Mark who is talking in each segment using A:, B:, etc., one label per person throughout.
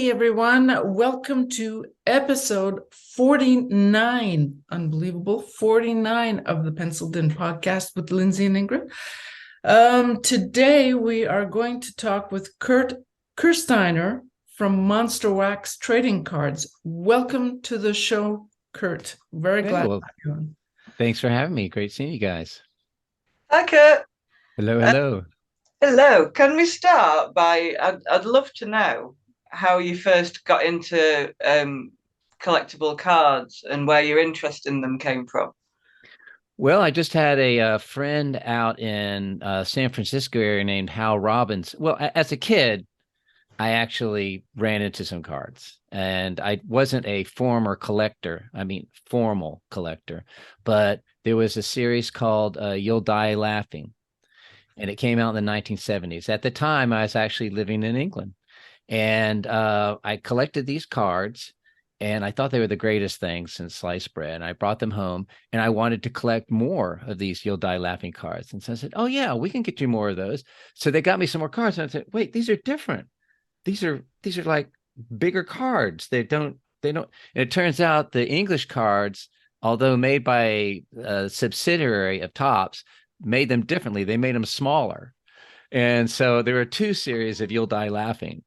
A: Hey everyone, welcome to episode 49. Unbelievable, 49 of the Penciled In podcast with Lindsey and Ingrid. Today we are going to talk with Kurt Kuersteiner from Monsterwax Trading Cards. Welcome to the show, Kurt. Very glad to have you on.
B: Thanks for having me. Great seeing you guys.
C: Hi, Kurt.
B: Hello,
C: Uh,
B: hello.
C: Hello. Can we start by, I'd love to know how you first got into collectible cards and where your interest in them came from.
B: Well, I just had a friend out in San Francisco area named Hal Robbins. Well, as a kid, I actually ran into some cards, and I wasn't a formal collector, but there was a series called You'll Die Laughing, and it came out in the 1970s. At the time, I was actually living in England, and I collected these cards, and I thought they were the greatest thing since sliced bread. And I brought them home, and I wanted to collect more of these You'll Die Laughing cards. And so I said, "Oh yeah, we can get you more of those." So they got me some more cards, and I said, "Wait, these are different. These are like bigger cards. They don't." And it turns out the English cards, although made by a subsidiary of Topps, made them differently. They made them smaller. And so there were two series of You'll Die Laughing.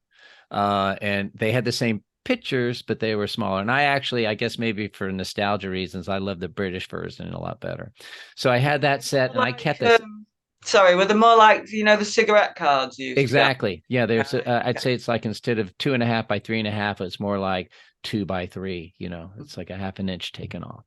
B: And they had the same pictures, but they were smaller. And I guess maybe for nostalgia reasons, I love the British version a lot better. So I had that set, and I kept this.
C: Sorry, were they more like, the cigarette cards you used to get?
B: Exactly. Yeah, I'd say it's like instead of 2.5 by 3.5, it's more like 2 by 3. It's like a half an inch taken off,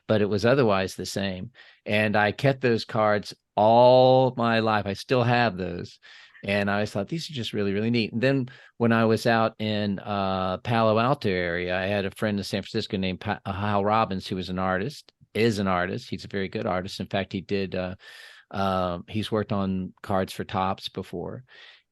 B: but it was otherwise the same. And I kept those cards all my life. I still have those. And I always thought these are just really, really neat. And then when I was out in Palo Alto area, I had a friend in San Francisco named Hal Robbins, who is an artist. He's a very good artist. In fact, he's worked on cards for Topps before.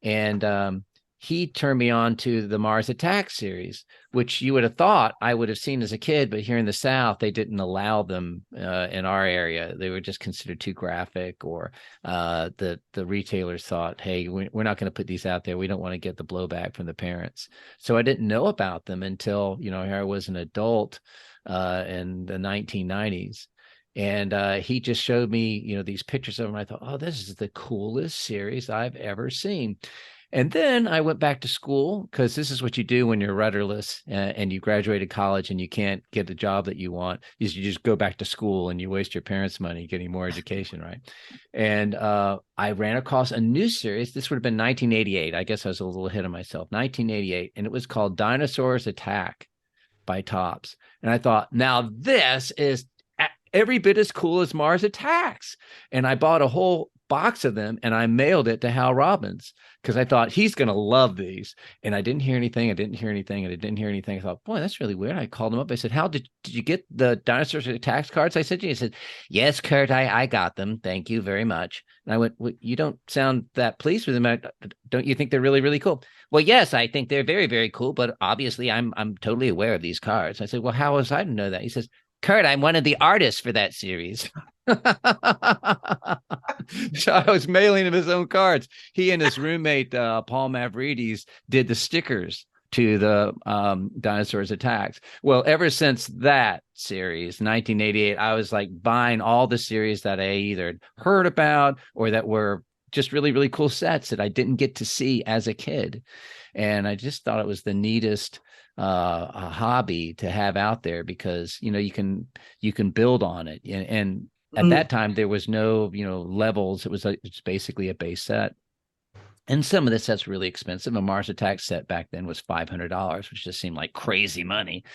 B: And he turned me on to the Mars Attacks series, which you would have thought I would have seen as a kid, but here in the South, they didn't allow them in our area. They were just considered too graphic, or the retailers thought, hey, we're not going to put these out there. We don't want to get the blowback from the parents. So I didn't know about them until, here I was an adult in the 1990s. And he just showed me, these pictures of them. I thought, oh, this is the coolest series I've ever seen. And then I went back to school, because this is what you do when you're rudderless and you graduated college and you can't get the job that you want, is you just go back to school and you waste your parents' money getting more education, right? And I ran across a new series. This would have been 1988. I guess I was a little ahead of myself. 1988. And it was called Dinosaurs Attack by Topps. And I thought, now this is every bit as cool as Mars Attacks. And I bought a whole box of them, and I mailed it to Hal Robbins, because I thought he's going to love these. And I didn't hear anything. I thought, boy, that's really weird. I called him up. I said, Hal, did you get the Dinosaurs Attacks cards I sent you? He said, yes, Kurt, I got them. Thank you very much. And I went, well, you don't sound that pleased with them. Don't you think they're really, really cool? Well, yes, I think they're very, very cool, but obviously I'm totally aware of these cards. I said, well, how was I to know that? He says, Kurt, I'm one of the artists for that series. So I was mailing him his own cards. He and his roommate, Paul Mavrides, did the stickers to the Dinosaurs Attacks. Well, ever since that series, 1988, I was like buying all the series that I either heard about or that were just really, really cool sets that I didn't get to see as a kid. And I just thought it was the neatest a hobby to have out there, because you can build on it, and at that time there was no levels. It's basically a base set, and some of the sets were really expensive. A Mars Attack set back then was $500, which just seemed like crazy money,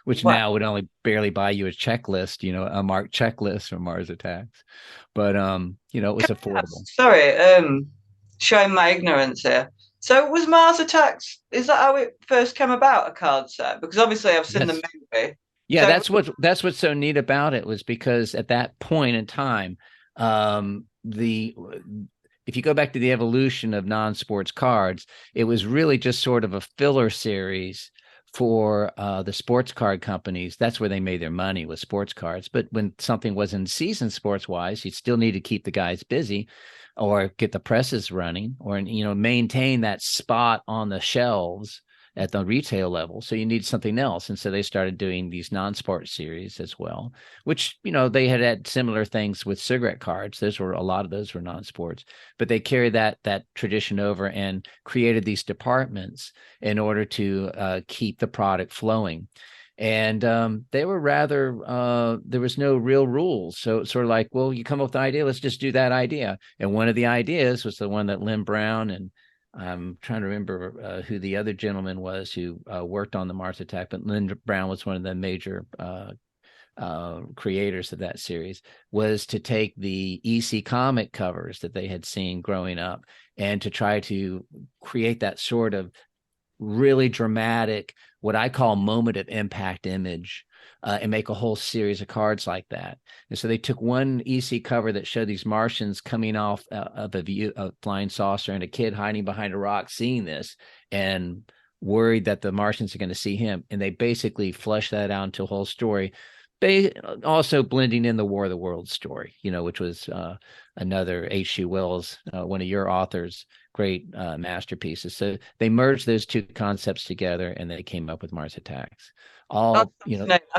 B: which now would only barely buy you a checklist, a marked checklist for Mars Attacks. But it was affordable.
C: Sorry, showing my ignorance here. So was Mars Attacks, is that how it first came about, a card set? Because obviously I've seen the movie.
B: Yeah,
C: So
B: that's what's so neat about it, was because at that point in time, the if you go back to the evolution of non-sports cards, it was really just sort of a filler series for the sports card companies. That's where they made their money, with sports cards. But when something was in season sports wise, you still need to keep the guys busy, or get the presses running, or maintain that spot on the shelves at the retail level. So you need something else. And so they started doing these non-sport series as well, which, they had similar things with cigarette cards. A lot of those were non-sports, but they carried that tradition over and created these departments in order to keep the product flowing. And they were rather, there was no real rules. So it's sort of like, well, you come up with an idea, let's just do that idea. And one of the ideas was the one that Lynn Brown, and I'm trying to remember who the other gentleman was who worked on the Mars Attack, but Lynn Brown was one of the major creators of that series, was to take the EC comic covers that they had seen growing up and to try to create that sort of really dramatic, what I call moment of impact image, and make a whole series of cards like that. And so they took one EC cover that showed these Martians coming off of a flying saucer and a kid hiding behind a rock seeing this and worried that the Martians are going to see him. And they basically fleshed that out into a whole story, also blending in the War of the Worlds story, which was another H.G. Wells, one of your authors' great masterpieces. So they merged those two concepts together and they came up with Mars Attacks. I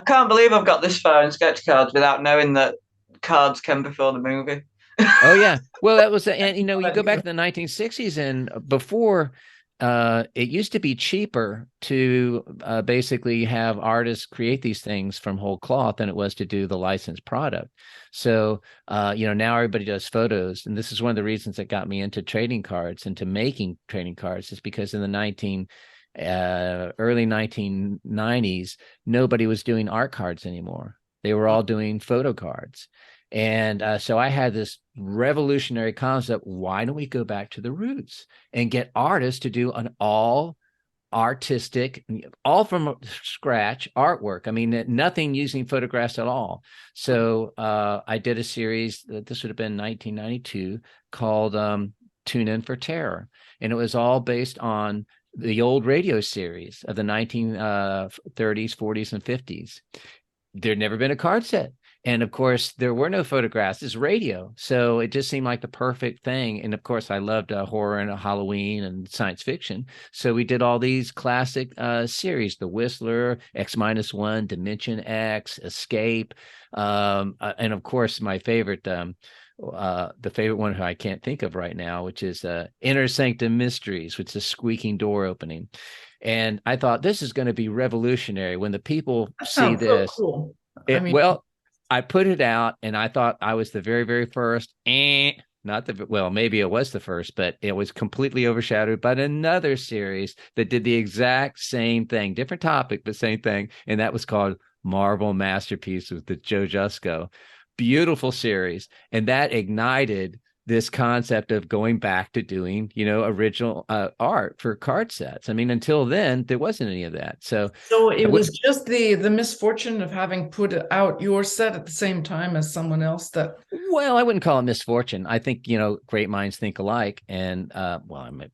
C: can't believe I've got this far in sketch cards without knowing that cards came before the movie.
B: Oh yeah. Well, that was, and you go back to the 1960s and before, it used to be cheaper to basically have artists create these things from whole cloth than it was to do the licensed product. So, now everybody does photos. And this is one of the reasons that got me into trading cards, into making trading cards, is because in the early 1990s, nobody was doing art cards anymore. They were all doing photo cards. And so I had this revolutionary concept. Why don't we go back to the roots and get artists to do an all artistic, all from scratch artwork? I mean, nothing using photographs at all. So I did a series, this would have been 1992, called Tune In for Terror. And it was all based on the old radio series of the 1930s, 40s, and 50s. There'd never been a card set. And of course, there were no photographs. It's radio. So it just seemed like the perfect thing. And of course, I loved horror and Halloween and science fiction. So we did all these classic series, The Whistler, X-1, Dimension X, Escape. And of course, my favorite, the favorite one who I can't think of right now, which is Inner Sanctum Mysteries, which is a squeaking door opening. And I thought this is going to be revolutionary when the people see this.
A: So cool.
B: I put it out and I thought I was the very, very first. Maybe it was the first, but it was completely overshadowed by another series that did the exact same thing, different topic, but same thing. And that was called Marvel Masterpiece with the Joe Jusko. Beautiful series. And that ignited this concept of going back to doing, original art for card sets. I mean, until then, there wasn't any of that. So
A: it was just the misfortune of having put out your set at the same time as someone else that.
B: Well, I wouldn't call it misfortune. I think, great minds think alike. And I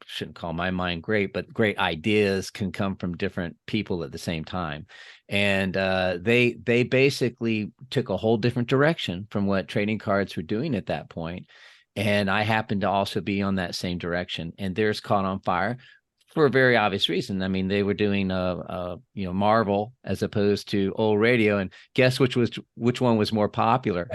B: shouldn't call my mind great, but great ideas can come from different people at the same time. And they basically took a whole different direction from what trading cards were doing at that point. And I happened to also be on that same direction, and theirs caught on fire for a very obvious reason. I mean, they were doing Marvel as opposed to old radio, and guess which one was more popular?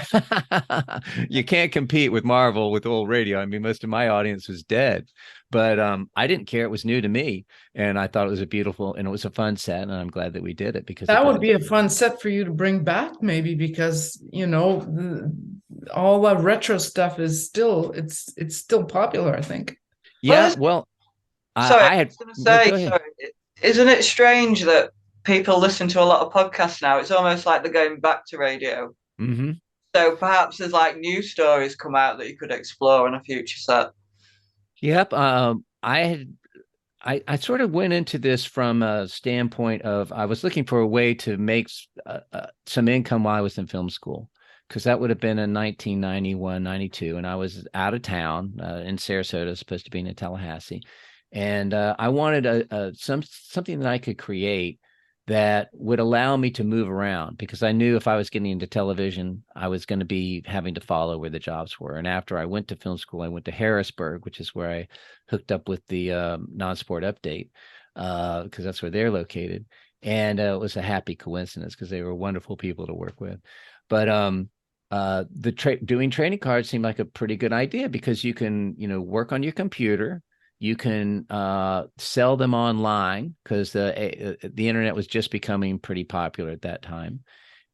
B: You can't compete with Marvel with old radio. I mean, most of my audience was dead, but I didn't care. It was new to me, and I thought it was it was a fun set, and I'm glad that we did it because
A: that would be a fun set for you to bring back, maybe, because all the retro stuff is still popular, I think.
B: Yeah, well, sorry,
C: isn't it strange that people listen to a lot of podcasts now? It's almost like they're going back to radio.
B: Mm-hmm.
C: So perhaps there's like new stories come out that you could explore in a future set.
B: Yep. I sort of went into this from a standpoint of I was looking for a way to make some income while I was in film school, because that would have been in 1991, 92, and I was out of town in Sarasota, supposed to be in Tallahassee. And I wanted something that I could create that would allow me to move around, because I knew if I was getting into television, I was going to be having to follow where the jobs were. And after I went to film school, I went to Harrisburg, which is where I hooked up with the Non-Sport Update. because that's where they're located. And it was a happy coincidence because they were wonderful people to work with. But doing trading cards seemed like a pretty good idea because you can, work on your computer. You can sell them online because the internet was just becoming pretty popular at that time.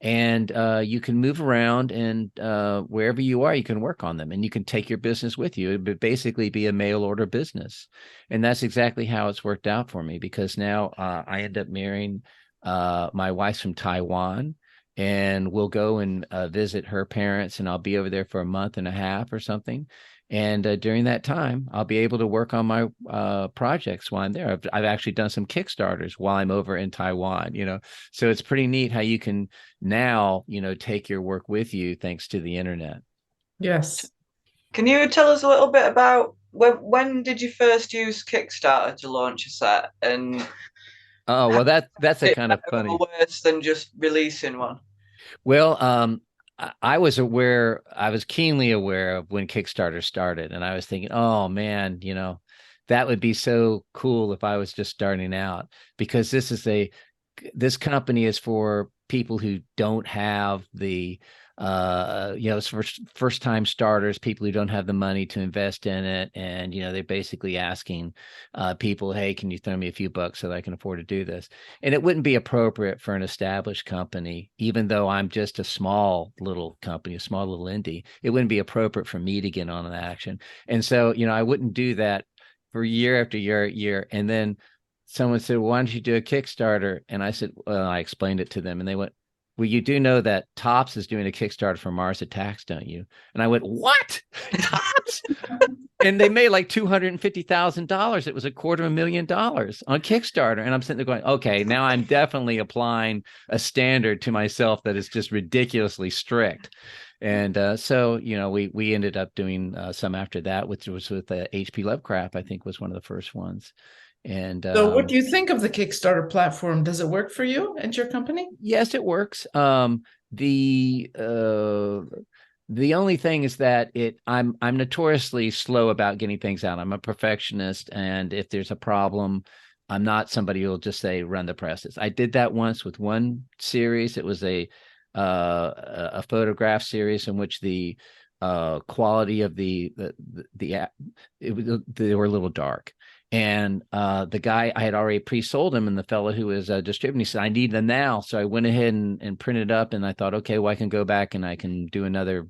B: And you can move around, and wherever you are, you can work on them, and you can take your business with you. It would basically be a mail order business. And that's exactly how it's worked out for me, because now I end up marrying my wife's from Taiwan, and we'll go and visit her parents, and I'll be over there for a month and a half or something. And during that time, I'll be able to work on my projects while I'm there. I've actually done some Kickstarters while I'm over in Taiwan, So it's pretty neat how you can now, take your work with you thanks to the internet.
A: Yes.
C: Can you tell us a little bit about when did you first use Kickstarter to launch a set? And
B: oh, well, that's a kind of funny.
C: Worse than just releasing one.
B: Well, I was keenly aware of when Kickstarter started, and I was thinking, oh man, that would be so cool if I was just starting out, because this company is for people who don't have the it's for first time starters, people who don't have the money to invest in it. And, they're basically asking people, hey, can you throw me a few bucks so that I can afford to do this? And it wouldn't be appropriate for an established company, even though I'm just a small little company, a small little indie. It wouldn't be appropriate for me to get on an action. And so, I wouldn't do that for year after year. And then someone said, well, why don't you do a Kickstarter? And I said, well, I explained it to them, and they went, well, you do know that Topps is doing a Kickstarter for Mars Attacks, don't you? And I went, what? Topps? And they made like $250,000. It was $250,000 on Kickstarter. And I'm sitting there going, okay, now I'm definitely applying a standard to myself that is just ridiculously strict. And so, we ended up doing some after that, which was with HP Lovecraft, I think was one of the first ones. And
A: so what do you think of the Kickstarter platform? Does it work for you and your company?
B: Yes, it works. The only thing is that I'm notoriously slow about getting things out. I'm a perfectionist, and if there's a problem, I'm not somebody who'll just say run the presses. I did that once with one series. It was a photograph series in which the quality of they were a little dark. And the guy, I had already pre-sold him, and the fellow who was distributing, he said, I need them now. So I went ahead and printed it up, and I thought, okay, well, I can go back and I can do another,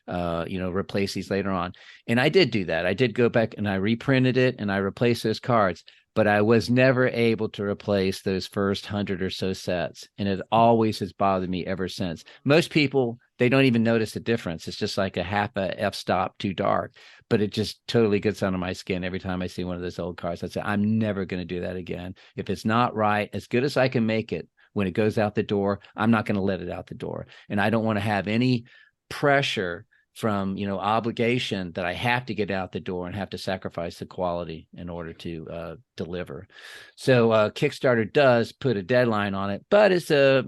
B: replace these later on. And I did do that. I did go back and I reprinted it and I replaced those cards, but I was never able to replace those first 100 or so sets. And it always has bothered me ever since. Most people, they don't even notice the difference. It's just like a half a f-stop too dark, but it just totally gets under my skin every time I see one of those old cards. I say, I'm never going to do that again. If it's not right, as good as I can make it, when it goes out the door, I'm not going to let it out the door. And I don't want to have any pressure from, obligation that I have to get out the door and have to sacrifice the quality in order to deliver. So Kickstarter does put a deadline on it, but it's a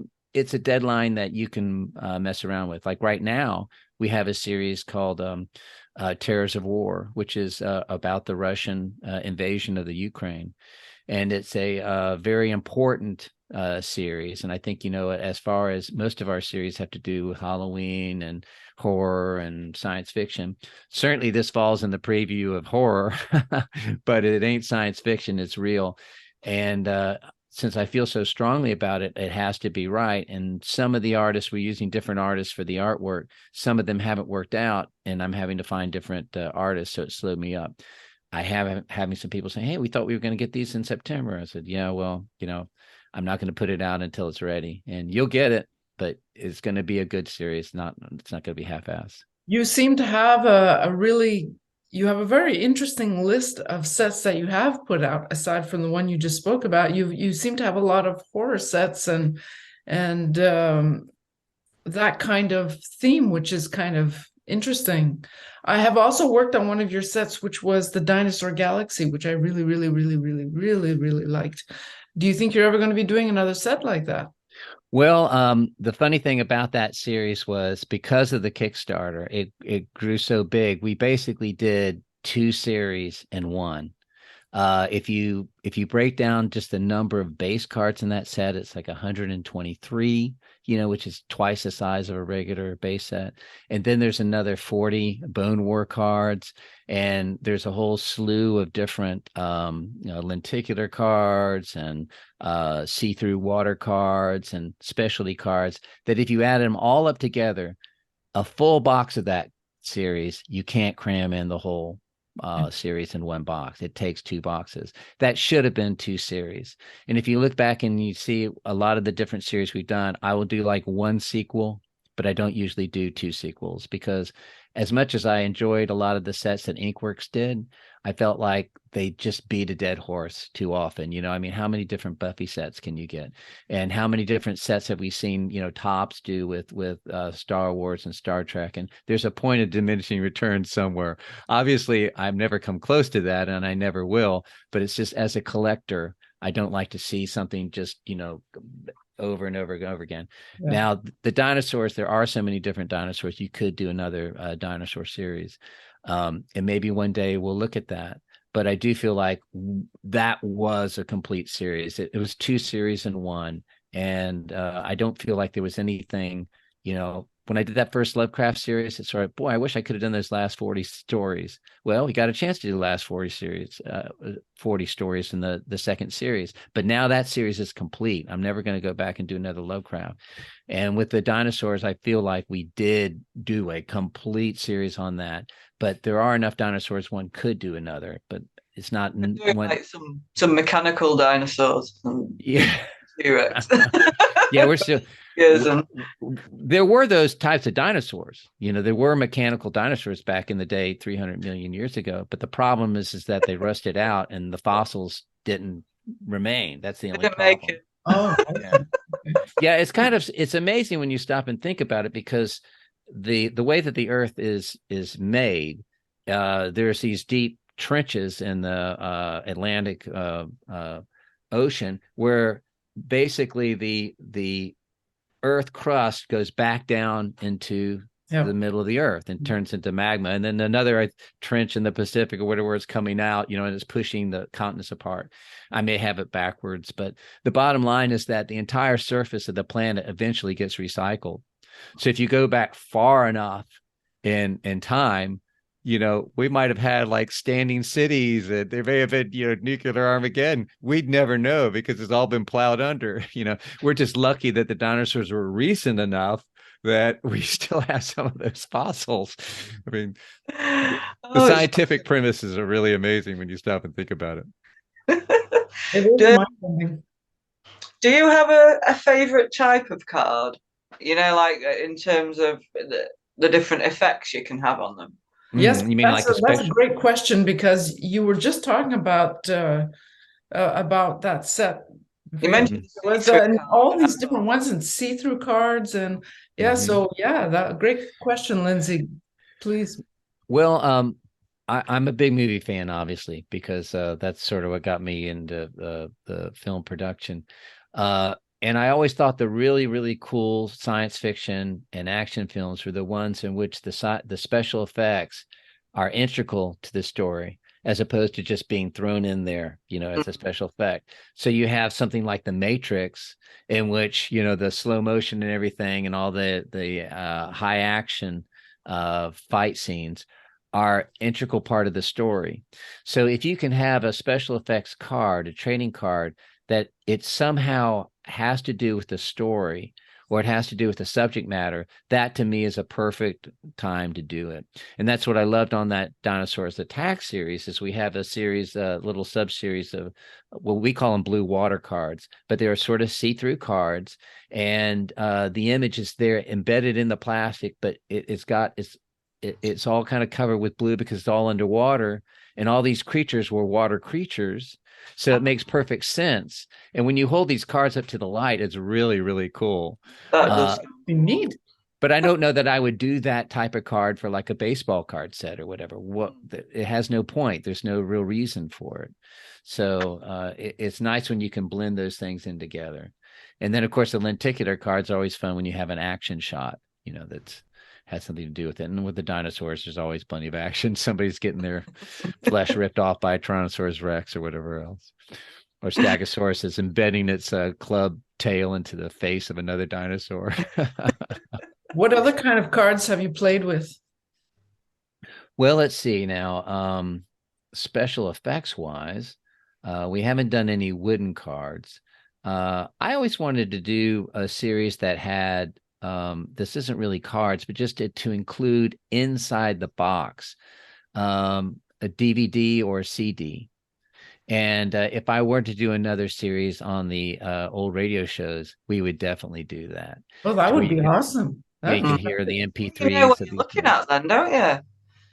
B: deadline that you can mess around with. Like right now, we have a series called Terrors of War, which is about the Russian invasion of the Ukraine. And it's a very important series. And I think, as far as most of our series have to do with Halloween and horror and science fiction, certainly this falls in the preview of horror, but it ain't science fiction, it's real. And since I feel so strongly about it, it has to be right. And some of the artists, we're using different artists for the artwork. Some of them haven't worked out, and I'm having to find different artists, so it slowed me up. I have having some people saying, hey, we thought we were going to get these in September. I said, yeah, well, I'm not going to put it out until it's ready, and you'll get it, but it's going to be a good series. It's not going to be half-assed.
A: You seem to have you have a very interesting list of sets that you have put out, aside from the one you just spoke about. You seem to have a lot of horror sets and that kind of theme, which is kind of interesting. I have also worked on one of your sets, which was the Dinosaur Galaxy, which I really, really, really, really, really, really liked. Do you think you're ever going to be doing another set like that?
B: Well, the funny thing about that series was because of the Kickstarter, it grew so big. We basically did two series in one. If you break down just the number of base cards in that set, it's like 123, which is twice the size of a regular base set. And then there's another 40 Bone War cards, and there's a whole slew of different lenticular cards and see-through water cards and specialty cards that if you add them all up together, a full box of that series, you can't cram in the whole series in one box. It takes 2 boxes. That should have been 2 series. And if you look back and you see a lot of the different series we've done, I will do like 1 sequel, but I don't usually do 2 sequels because as much as I enjoyed a lot of the sets that Inkworks did, I felt like they just beat a dead horse too often. How many different Buffy sets can you get? And how many different sets have we seen, Topps do with Star Wars and Star Trek? And there's a point of diminishing returns somewhere. Obviously, I've never come close to that, and I never will. But it's just as a collector, I don't like to see something just, over and over and over again. Yeah. Now, the dinosaurs, there are so many different dinosaurs. You could do another dinosaur series. And maybe one day we'll look at that. But I do feel like that was a complete series. It was 2 series in one. And I don't feel like there was anything, when I did that first Lovecraft series, it's sort of, boy, I wish I could have done those last 40 stories. Well, we got a chance to do the last 40 stories in the second series. But now that series is complete. I'm never going to go back and do another Lovecraft. And with the dinosaurs, I feel like we did do a complete series on that. But there are enough dinosaurs one could do another, but it's not
C: like some mechanical dinosaurs.
B: Yeah.
C: T-Rex.
B: Yeah, we're still.
C: Yes,
B: there were those types of dinosaurs. There were mechanical dinosaurs back in the day, 300 million years ago. But the problem is that they rusted out and the fossils didn't remain. That's the only problem.
C: Make it.
A: Oh,
B: yeah. It's amazing when you stop and think about it, because the way that the Earth is made, there's these deep trenches in the Atlantic Ocean where basically the Earth crust goes back down into the middle of the Earth and turns into magma, and then another trench in the Pacific or whatever it's coming out, and it's pushing the continents apart. I may have it backwards, but the bottom line is that the entire surface of the planet eventually gets recycled. So if you go back far enough in time, we might have had like standing cities, and there may have been, nuclear Armageddon. We'd never know because it's all been plowed under. We're just lucky that the dinosaurs were recent enough that we still have some of those fossils. I mean, the scientific premises are really amazing when you stop and think about
C: it. Do you have a favorite type of card? Like in terms of the different effects you can have on them?
A: Yes,
B: you mean that's
A: a great question, because you were just talking about that set.
C: You mentioned
A: all these different ones and see-through cards, and that great question, Lindsey. Please.
B: Well, I'm a big movie fan, obviously, because that's sort of what got me into the film production. And I always thought the really, really cool science fiction and action films were the ones in which the special effects are integral to the story, as opposed to just being thrown in there, as a special effect. So you have something like The Matrix, in which, the slow motion and everything and all the high action fight scenes are integral part of the story. So if you can have a special effects card, a trading card, that it somehow has to do with the story, or it has to do with the subject matter, that to me is a perfect time to do it. And that's what I loved on that Dinosaurs Attack series, is we have a series, little sub-series of what we call them blue water cards, but they're sort of see-through cards, and the image is there embedded in the plastic, but it's all kind of covered with blue because it's all underwater, and all these creatures were water creatures. So it makes perfect sense. And when you hold these cards up to the light, it's really, really cool.
A: That be neat.
B: But I don't know that I would do that type of card for like a baseball card set or whatever. It has no point. There's no real reason for it. So it's nice when you can blend those things in together. And then, of course, the lenticular cards are always fun when you have an action shot, that had something to do with it. And with the dinosaurs, there's always plenty of action. Somebody's getting their flesh ripped off by a Tyrannosaurus Rex or whatever else. Or Stegosaurus is embedding its club tail into the face of another dinosaur.
A: What other kind of cards have you played with?
B: Well, let's see now. Special effects wise, we haven't done any wooden cards. I always wanted to do a series that had, this isn't really cards, but just to include inside the box a DVD or a CD. And if I were to do another series on the old radio shows, we would definitely do that.
A: Oh, that would be awesome.
B: Yeah, you can hear the MP3s.
C: You know what you're looking at then, don't you?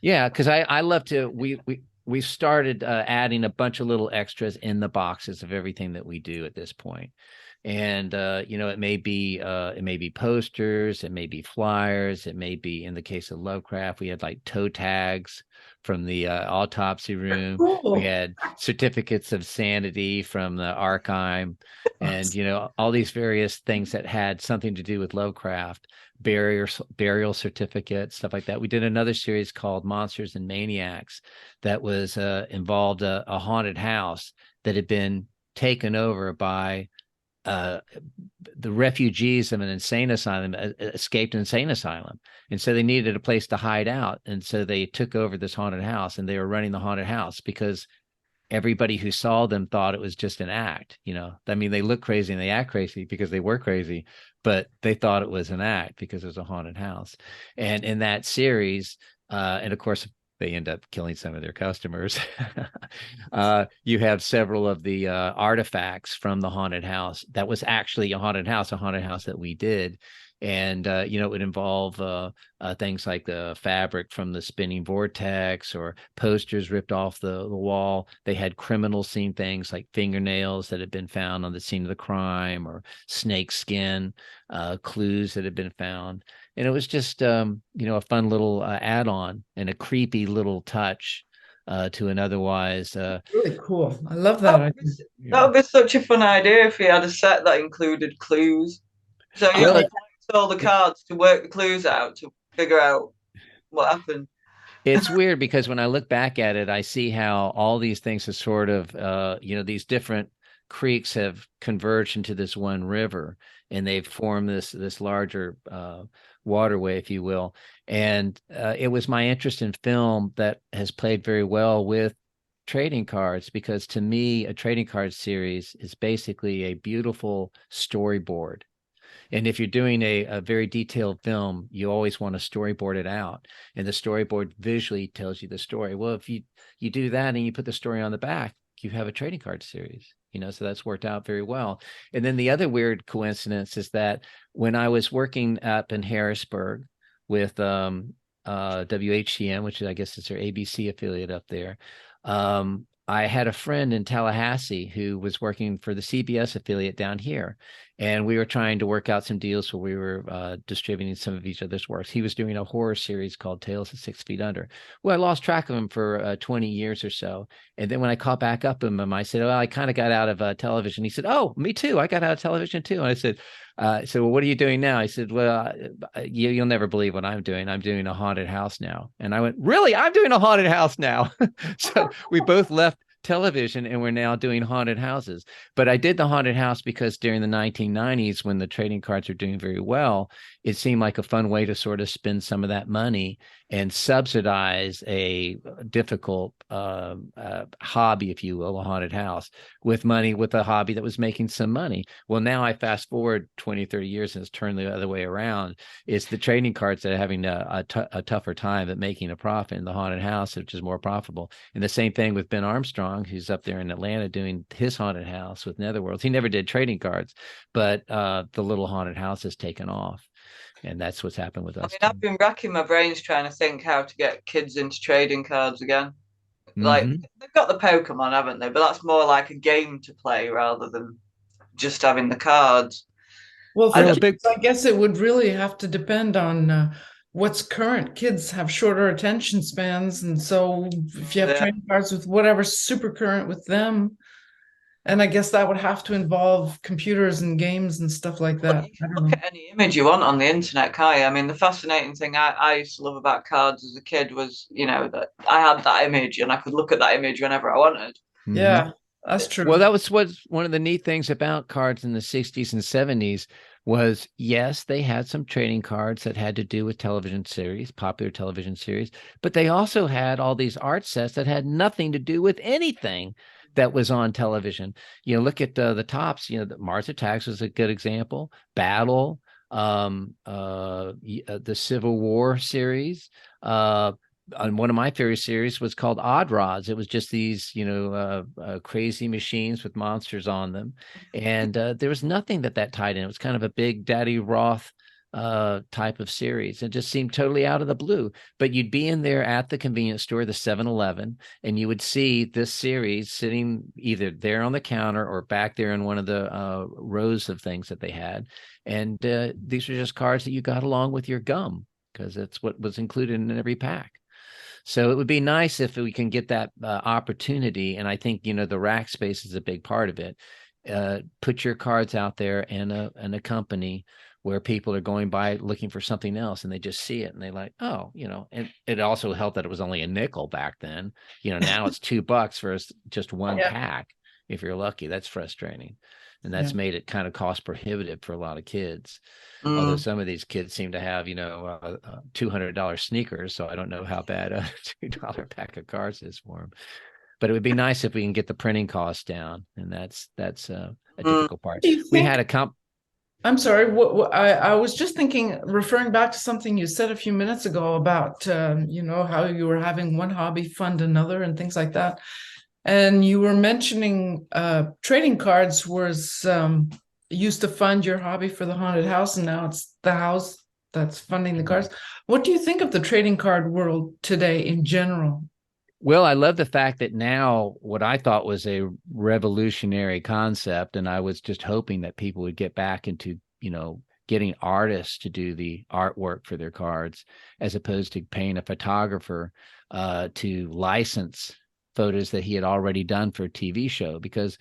B: Yeah, because I love to. We started adding a bunch of little extras in the boxes of everything that we do at this point. And it may be posters, it may be flyers, it may be, in the case of Lovecraft, we had like toe tags from the autopsy room.
A: Cool.
B: We had certificates of sanity from the archive, and all these various things that had something to do with Lovecraft, burial certificates, stuff like that. We did another series called Monsters and Maniacs that was involved a haunted house that had been taken over by the refugees of an insane asylum, escaped insane asylum. And so they needed a place to hide out. And so they took over this haunted house, and they were running the haunted house because everybody who saw them thought it was just an act. I mean, they look crazy and they act crazy because they were crazy, but they thought it was an act because it was a haunted house. And in that series, and of course, they end up killing some of their customers. You have several of the artifacts from the haunted house. That was actually a haunted house that we did. And, it would involve things like the fabric from the spinning vortex or posters ripped off the wall. They had criminal scene things like fingernails that had been found on the scene of the crime, or snake skin, clues that had been found. And it was just, a fun little add-on and a creepy little touch to an otherwise.
A: Really cool. I love that.
C: That would be such a fun idea if you had a set that included clues. So you collect all the cards to work the clues out to figure out what happened.
B: It's weird because when I look back at it, I see how all these things have sort of, these different creeks have converged into this one river, and they've formed this larger waterway, if you will. And it was my interest in film that has played very well with trading cards, because to me, a trading card series is basically a beautiful storyboard. And if you're doing a very detailed film, you always want to storyboard it out. And the storyboard visually tells you the story. Well, if you do that and you put the story on the back, you have a trading card series. So that's worked out very well. And then the other weird coincidence is that when I was working up in Harrisburg with WHCM, which I guess is their ABC affiliate up there, I had a friend in Tallahassee who was working for the CBS affiliate down here. And we were trying to work out some deals where we were distributing some of each other's works. He was doing a horror series called Tales of 6 Feet Under. Well, I lost track of him for 20 years or so. And then when I caught back up with him, I said, well, I kind of got out of television. He said, oh, me too. I got out of television too. And I said, well, what are you doing now? I said, well, you'll never believe what I'm doing. I'm doing a haunted house now. And I went, really? I'm doing a haunted house now. So we both left television and we're now doing haunted houses. But I did the haunted house because during the 1990s, when the trading cards were doing very well, it seemed like a fun way to sort of spend some of that money and subsidize a difficult hobby, if you will, a haunted house, with a hobby that was making some money. Well, now I fast forward 20, 30 years and it's turned the other way around. It's the trading cards that are having a tougher time at making a profit, in the haunted house, which is more profitable. And the same thing with Ben Armstrong, who's up there in Atlanta doing his haunted house with Netherworlds. He never did trading cards, but the little haunted house has taken off. And that's what's happened with us.
C: I've been racking my brains trying to think how to get kids into trading cards again. Like, they've got the Pokemon, haven't they? But that's more like a game to play rather than just having the cards.
A: Well, I guess it would really have to depend on what's current. Kids have shorter attention spans. And so if you have trading cards with whatever's super current with them, And I guess that would have to involve computers and games and stuff like
C: But
A: that.
C: you
A: I
C: can
A: don't
C: look
A: know.
C: at any image you want on the internet, can't you? I mean, the fascinating thing I used to love about cards as a kid was, that I had that image and I could look at that image whenever I wanted.
B: Mhm.
A: Yeah, that's
B: Well,
A: true.
B: that was what's one of the neat things about cards in the 60s and 70s was, yes, they had some trading cards that had to do with television series, popular television series, but they also had all these art sets that had nothing to do with anything that was on television. Look at the tops, the Mars Attacks was a good example, Battle, the Civil War series, and one of my favorite series was called Odd Rods. It was just these, crazy machines with monsters on them, and there was nothing that tied in. It was kind of a big Daddy Roth type of series. It just seemed totally out of the blue. But you'd be in there at the convenience store, the 7-Eleven, and you would see this series sitting either there on the counter or back there in one of the rows of things that they had. And these were just cards that you got along with your gum because that's what was included in every pack. So it would be nice if we can get that opportunity. And I think, the rack space is a big part of it. Put your cards out there in a company where people are going by looking for something else and they just see it and they like, oh, and it also helped that it was only a nickel back then. Now it's $2 for just one
A: Yeah.
B: pack. If you're lucky, that's frustrating. And that's
A: Yeah.
B: made it kind of cost prohibitive for a lot of kids. Although
C: Mm.
B: some of these kids seem to have, $200 sneakers, so I don't know how bad a $2 pack of cards is for them. But it would be nice if we can get the printing costs down, and that's a difficult part.
A: Do you
B: We
A: think?
B: had a
A: I'm sorry. I was just thinking, referring back to something you said a few minutes ago about, how you were having one hobby fund another and things like that. And you were mentioning trading cards was used to fund your hobby for the haunted house, and now it's the house that's funding the cards. What do you think of the trading card world today in general?
B: Well, I love the fact that now what I thought was a revolutionary concept, and I was just hoping that people would get back into, getting artists to do the artwork for their cards, as opposed to paying a photographer to license photos that he had already done for a TV show. Because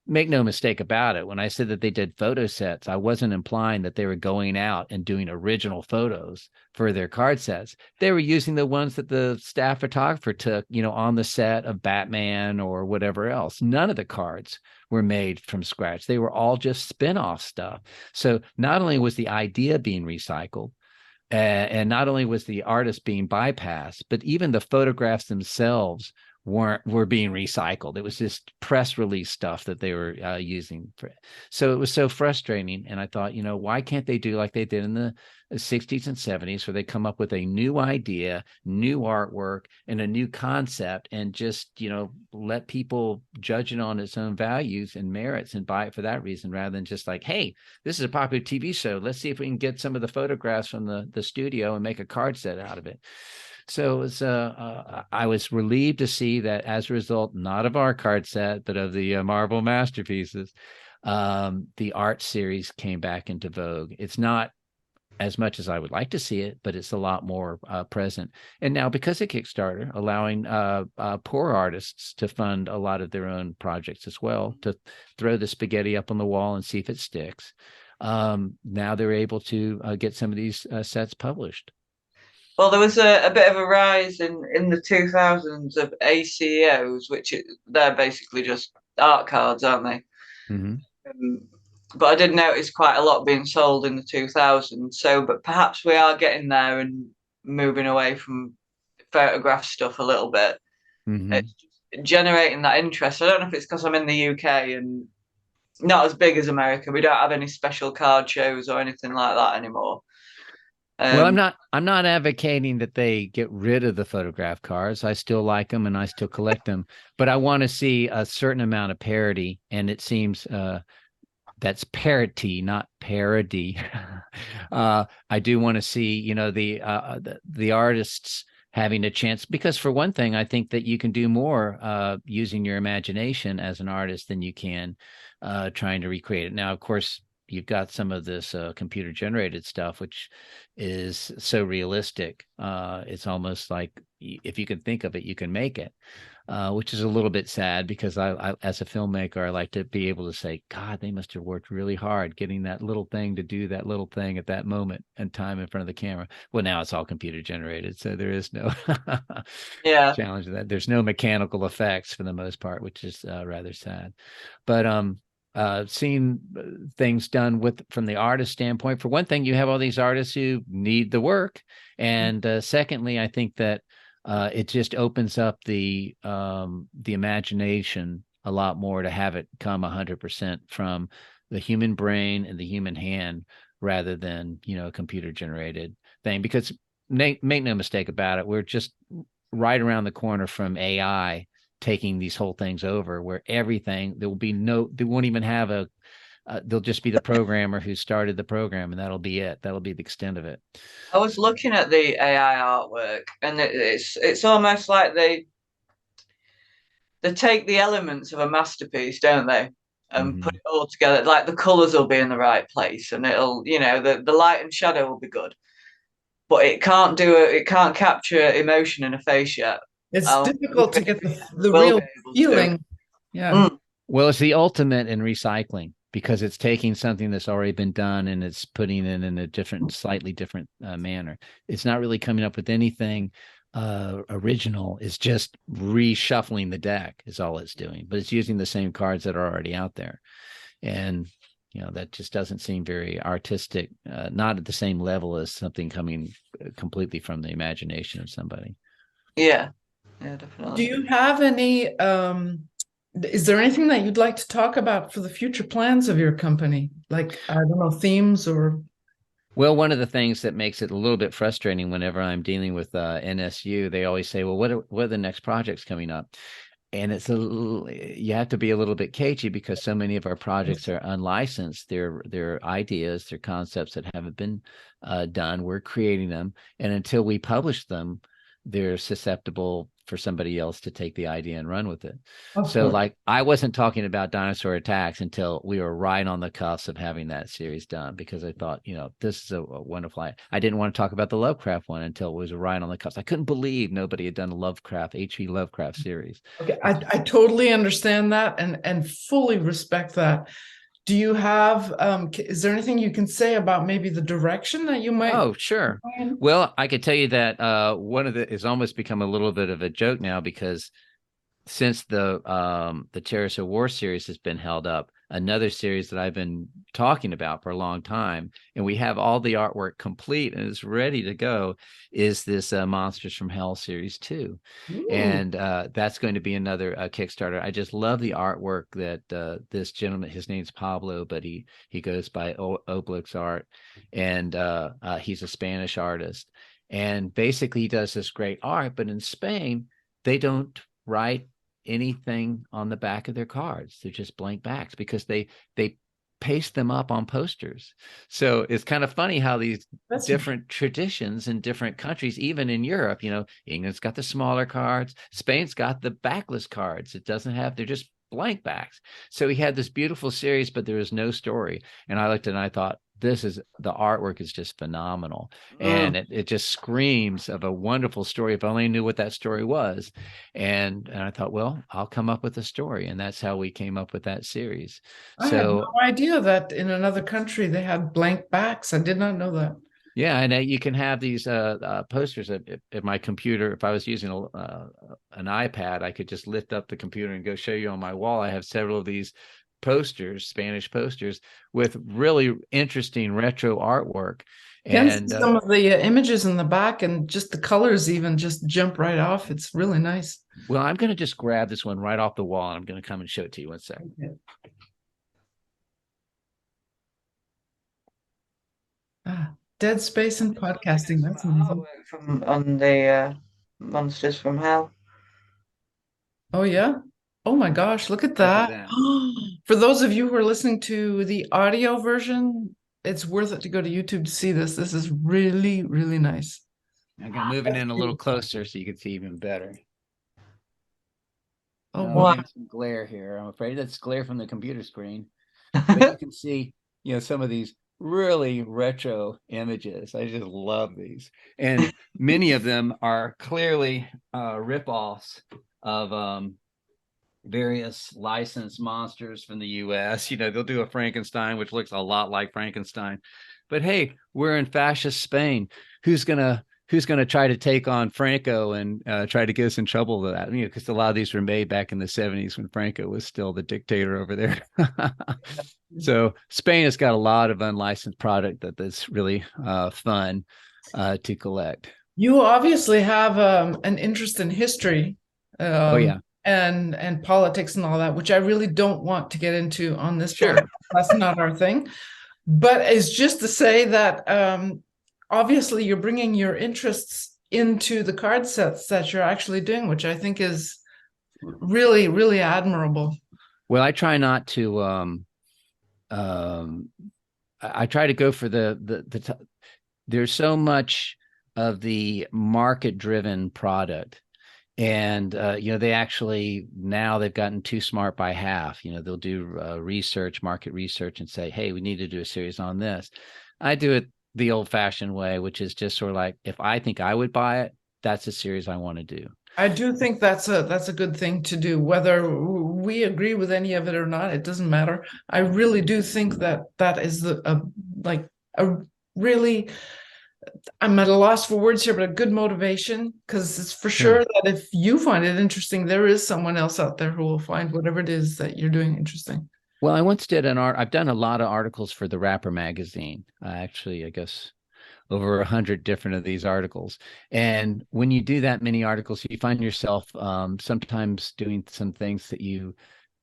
B: make no mistake about it, when I said that they did photo sets, I wasn't implying that they were going out and doing original photos for their card sets. They were using the ones that the staff photographer took, on the set of Batman or whatever else. None of the cards were made from scratch. They were all just spin-off stuff. So not only was the idea being recycled, and not only was the artist being bypassed, but even the photographs themselves were being recycled. It was just press release stuff that they were using for. So it was so frustrating. And I thought, why can't they do like they did in the 60s and 70s, where they come up with a new idea, new artwork, and a new concept, and just, let people judge it on its own values and merits and buy it for that reason, rather than just like, hey, this is a popular TV show. Let's see if we can get some of the photographs from the studio and make a card set out of it. So it was, I was relieved to see that as a result, not of our card set, but of the Marvel Masterpieces, the art series came back into vogue. It's not as much as I would like to see it, but it's a lot more present. And now, because of Kickstarter, allowing poor artists to fund a lot of their own projects as well, to throw the spaghetti up on the wall and see if it sticks. Now they're able to get some of these sets published.
C: Well, there was a bit of a rise in the 2000s of ACOs, they're basically just art cards, aren't they?
B: Mm-hmm.
C: But I did notice quite a lot being sold in the 2000s. So, but perhaps we are getting there and moving away from photograph stuff a little bit.
B: Mm-hmm.
C: It's just generating that interest. I don't know if it's because I'm in the UK and not as big as America. We don't have any special card shows or anything like that anymore.
B: Well, I'm not advocating that they get rid of the photograph cards. I still like them and I still collect them, but I want to see a certain amount of parity. And it seems that's parity, not parody. I do want to see, the artists having a chance, because for one thing, I think that you can do more using your imagination as an artist than you can trying to recreate it. Now, of course, you've got some of this computer generated stuff, which is so realistic. It's almost like if you can think of it, you can make it. which is a little bit sad because I, as a filmmaker, I like to be able to say, God, they must have worked really hard getting that little thing to do that little thing at that moment and time in front of the camera. Well, now it's all computer generated, so there is no
C: Yeah.
B: challenge to that. There's no mechanical effects for the most part, which is rather sad. But seeing things done from the artist standpoint, for one thing, you have all these artists who need the work, and secondly, I think that it just opens up the imagination a lot more to have it come 100% from the human brain and the human hand rather than, a computer generated thing. Because make no mistake about it, we're just right around the corner from AI taking these whole things over, where everything, they won't even have they'll just be the programmer who started the program, and that'll be it. That'll be the extent of it.
C: I was looking at the AI artwork, and it's almost like they take the elements of a masterpiece, don't they, and put it all together. Like the colors will be in the right place, and it'll, the light and shadow will be good, but it can't capture emotion in a face yet.
A: It's difficult to get the real feeling. Yeah.
B: Well, it's the ultimate in recycling, because it's taking something that's already been done and it's putting it in a slightly different manner. It's not really coming up with anything original. It's just reshuffling the deck is all it's doing, but it's using the same cards that are already out there. And, that just doesn't seem very artistic, not at the same level as something coming completely from the imagination of somebody.
C: Yeah. Yeah, definitely.
A: Do you have any, is there anything that you'd like to talk about for the future plans of your company? Like, I don't know, themes or?
B: Well, one of the things that makes it a little bit frustrating whenever I'm dealing with NSU, they always say, well, what are the next projects coming up? And you have to be a little bit cagey, because so many of our projects are unlicensed. They're ideas, they're concepts that haven't been done. We're creating them. And until we publish them, they're susceptible for somebody else to take the idea and run with it. So like, I wasn't talking about Dinosaur Attacks until we were right on the cusp of having that series done, because I thought, this is a wonderful, I didn't want to talk about the Lovecraft one until it was right on the cusp. I couldn't believe nobody had done a H.P. Lovecraft series.
A: Okay, I totally understand that and fully respect that. Do you have, is there anything you can say about maybe the direction that you might?
B: Oh, sure. Well, I could tell you that one of it's almost become a little bit of a joke now, because since the Terrace of War series has been held up, another series that I've been talking about for a long time, and we have all the artwork complete and it's ready to go, is this Monsters from Hell series 2. Ooh. And that's going to be another Kickstarter. I just love the artwork that this gentleman, his name's Pablo, but he goes by Oblix Art, and he's a Spanish artist. And basically he does this great art, but in Spain, they don't write anything on the back of their cards. They're just blank backs, because they paste them up on posters. So it's kind of funny how these different traditions in different countries, even in Europe, England's got the smaller cards, Spain's got the backless cards. They're just blank backs. So he had this beautiful series, but there was no story. And I looked at it and I thought, the artwork is just phenomenal. And it just screams of a wonderful story. If I only knew what that story was. And I thought, well, I'll come up with a story. And that's how we came up with that series.
A: I had no idea that in another country they had blank backs. I did not know that.
B: Yeah, and you can have these posters at my computer. If I was using an iPad, I could just lift up the computer and go show you on my wall. I have several of these posters, Spanish posters, with really interesting retro artwork. And
A: some of the images in the back, and just the colors even just jump right off. It's really nice.
B: Well, I'm going to just grab this one right off the wall, and I'm going to come and show it to you. 1 second.
A: Okay. Dead space and podcasting. That's amazing.
C: On the Monsters from Hell.
A: Oh, yeah. Oh my gosh, look at that. For those of you who are listening to the audio version, it's worth it to go to YouTube to see this. This is really, really nice.
B: I'm going to move it in a little closer so you can see even better.
A: Oh, wow.
B: Some glare here. I'm afraid that's glare from the computer screen. But you can see, some of these really retro images. I just love these. And many of them are clearly rip-offs of various licensed monsters from the US. They'll do a Frankenstein, which looks a lot like Frankenstein. But hey, we're in fascist Spain. Who's gonna try to take on Franco and try to get us in trouble with that? Because a lot of these were made back in the 70s when Franco was still the dictator over there. So Spain has got a lot of unlicensed product that's really fun to collect.
A: You obviously have an interest in history.
B: Oh yeah.
A: And politics and all that, which I really don't want to get into on this
B: Sure.
A: podcast. That's not our thing. But it's just to say that obviously you're bringing your interests into the card sets that you're actually doing, which I think is really, really admirable.
B: Well, I try not to. I try to go for the. There's so much of the market-driven product. And, they actually, now they've gotten too smart by half. They'll do market research and say, hey, we need to do a series on this. I do it the old fashioned way, which is just sort of like, if I think I would buy it, that's a series I want to do.
A: I do think that's a good thing to do, whether we agree with any of it or not. It doesn't matter. I really do think that is a really, I'm at a loss for words here, but a good motivation, because it's for sure that if you find it interesting, there is someone else out there who will find whatever it is that you're doing interesting.
B: Well, I once did I've done a lot of articles for the Rapper magazine. I guess over 100 different of these articles. And when you do that many articles, you find yourself sometimes doing some things that you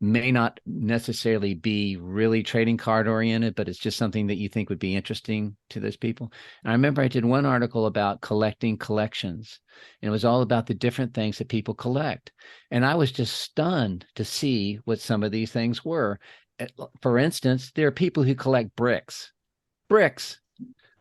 B: may not necessarily be really trading card oriented, but it's just something that you think would be interesting to those people. And I remember I did one article about collecting collections, and it was all about the different things that people collect. And I was just stunned to see what some of these things were. For instance, there are people who collect bricks.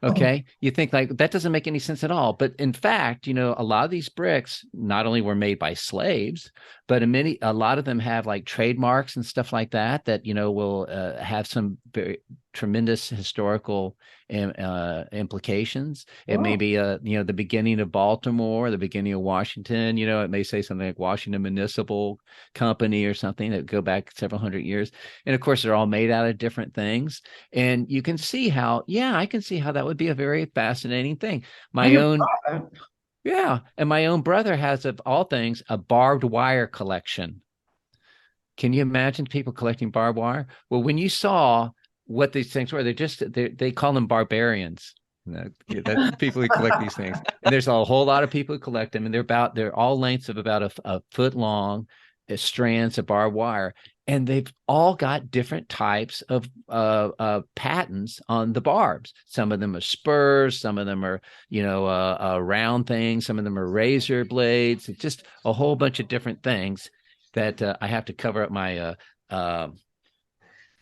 B: Okay. You think like that doesn't make any sense at all. But in fact, a lot of these bricks not only were made by slaves, but a lot of them have like trademarks and stuff like that will have some very tremendous historical implications. It may be the beginning of Baltimore, the beginning of Washington. It may say something like Washington Municipal Company or something that go back several hundred years. And of course, they're all made out of different things. And you can see how, I can see how that would be a very fascinating thing. My own brother has, of all things, a barbed wire collection. Can you imagine people collecting barbed wire? Well, when you saw what these things were, they call them barbarians. That's people who collect these things. And there's a whole lot of people who collect them, and they're all lengths of about a foot long, strands of barbed wire. And they've all got different types of patents on the barbs. Some of them are spurs. Some of them are, round things. Some of them are razor blades. It's just a whole bunch of different things that I have to cover up my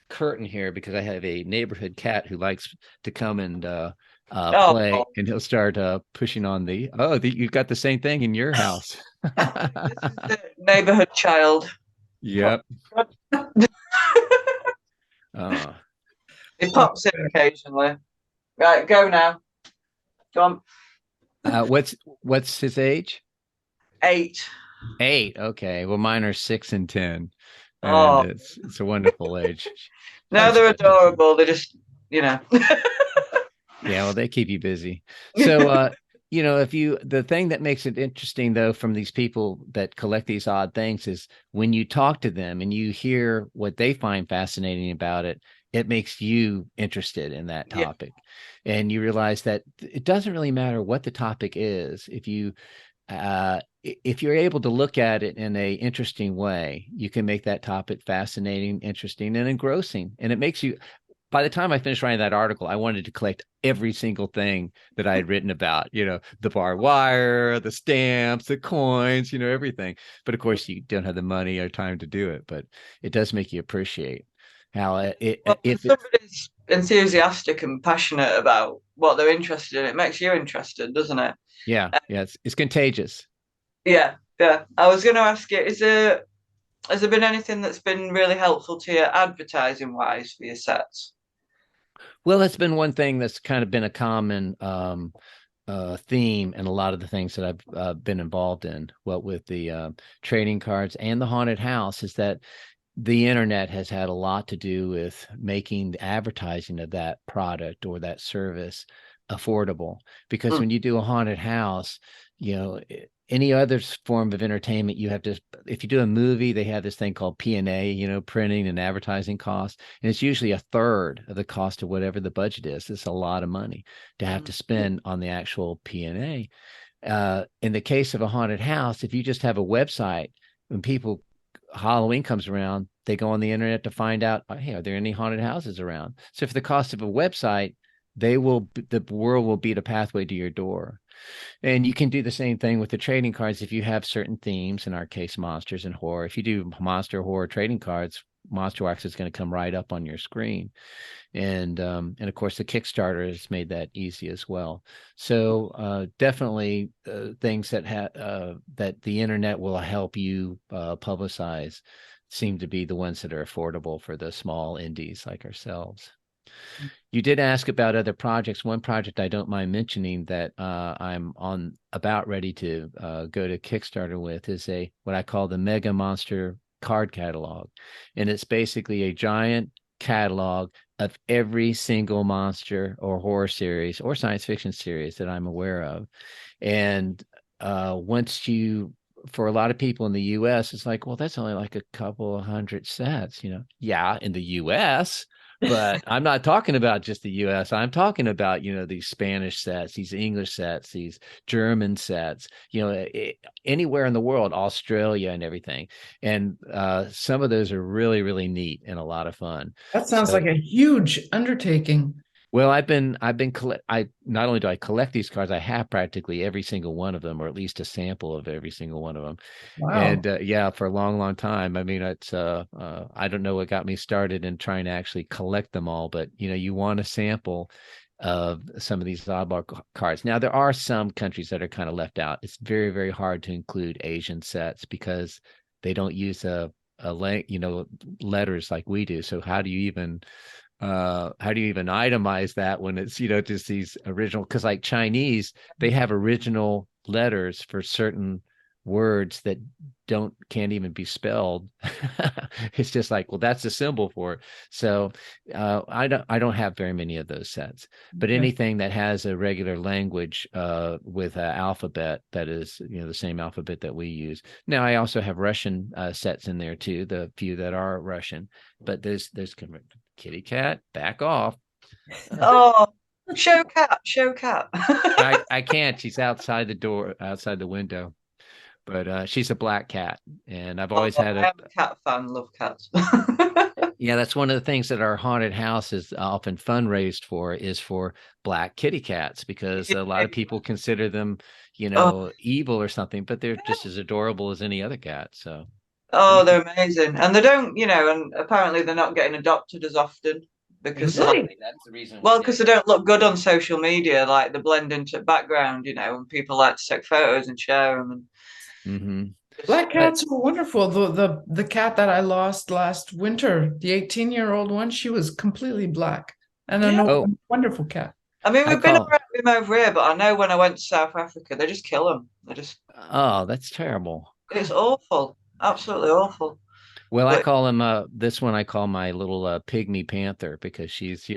B: curtain here, because I have a neighborhood cat who likes to come and play, and he'll start pushing on you've got the same thing in your house.
C: This is the neighborhood child.
B: Yep.
C: It pops in occasionally. Right, go now. Go on.
B: What's his age?
C: 8.
B: 8. Okay. Well, mine are 6 and 10. And it's a wonderful age.
C: No, they're adorable. They're just,
B: Yeah, well, they keep you busy. So, the thing that makes it interesting, though, from these people that collect these odd things is when you talk to them and you hear what they find fascinating about it, it makes you interested in that topic. Yeah. And you realize that it doesn't really matter what the topic is. If you're able to look at it in a interesting way, you can make that topic fascinating, interesting, and engrossing. And it makes you, by the time I finished writing that article, I wanted to collect every single thing that I had written about, the barbed wire, the stamps, the coins, everything. But of course, you don't have the money or time to do it. But it does make you appreciate how if
C: somebody's enthusiastic and passionate about what they're interested in, it makes you interested, doesn't it?
B: Yeah, it's contagious.
C: Yeah. I was going to ask you, has there been anything that's been really helpful to you advertising wise for your sets?
B: Well, that's been one thing that's kind of been a common theme in a lot of the things that I've been involved in. Well, with the trading cards and the haunted house, is that the internet has had a lot to do with making the advertising of that product or that service affordable. Because when you do a haunted house, any other form of entertainment, you have to, if you do a movie, they have this thing called P&A, printing and advertising costs. And it's usually a third of the cost of whatever the budget is. It's a lot of money to have to spend on the actual P&A. In the case of a haunted house, if you just have a website, when Halloween comes around, they go on the internet to find out, hey, are there any haunted houses around? So for the cost of a website, the world will beat a pathway to your door. And you can do the same thing with the trading cards. If you have certain themes, in our case, monsters and horror, if you do monster horror trading cards, Monsterwax is going to come right up on your screen. And of course, the Kickstarter has made that easy as well. So definitely things that that the internet will help you publicize seem to be the ones that are affordable for the small indies like ourselves. You did ask about other projects. One project I don't mind mentioning that I'm about ready to go to Kickstarter with is what I call the Mega Monster Card Catalog. And it's basically a giant catalog of every single monster or horror series or science fiction series that I'm aware of. And for a lot of people in the US, it's like, well, that's only like a couple of hundred sets, Yeah, in the US, but I'm not talking about just the US. I'm talking about, these Spanish sets, these English sets, these German sets, anywhere in the world, Australia and everything. And some of those are really, really neat and a lot of fun.
A: That sounds like a huge undertaking.
B: Well, I not only do I collect these cards, I have practically every single one of them, or at least a sample of every single one of them.
A: Wow.
B: And for a long, long time. I mean, it's I don't know what got me started in trying to actually collect them all, but you want a sample of some of these oddball cards. Now, there are some countries that are kind of left out. It's very, very hard to include Asian sets because they don't use letters like we do. So how do you even itemize that when it's just these original, because like Chinese, they have original letters for certain words that can't even be spelled. It's just like, well, that's a symbol for it. So I don't have very many of those sets, but anything that has a regular language with an alphabet that is the same alphabet that we use. Now I also have Russian sets in there too, the few that are Russian, but there's kitty cat, back off.
C: Oh, show cat.
B: I can't. She's outside the window. But she's a black cat, and I've always had
C: I'm a cat fan. Love cats.
B: Yeah, that's one of the things that our haunted house is often fundraised for, is for black kitty cats, because a lot of people consider them, evil or something, but they're just as adorable as any other cat. So.
C: Oh, they're amazing, and they don't, and apparently they're not getting adopted as often because
B: Exactly. That's the reason.
C: Well, because they don't look good on social media, like they blend into the background, and people like to take photos and share them. And
A: Black cats are wonderful. The cat that I lost last winter, the 18-year-old one, she was completely black, and a wonderful cat.
C: I mean, we've been around them over here, but I know when I went to South Africa, they just kill them.
B: That's terrible.
C: It's awful, absolutely awful.
B: Well, I call him this one I call my little pygmy panther, because she's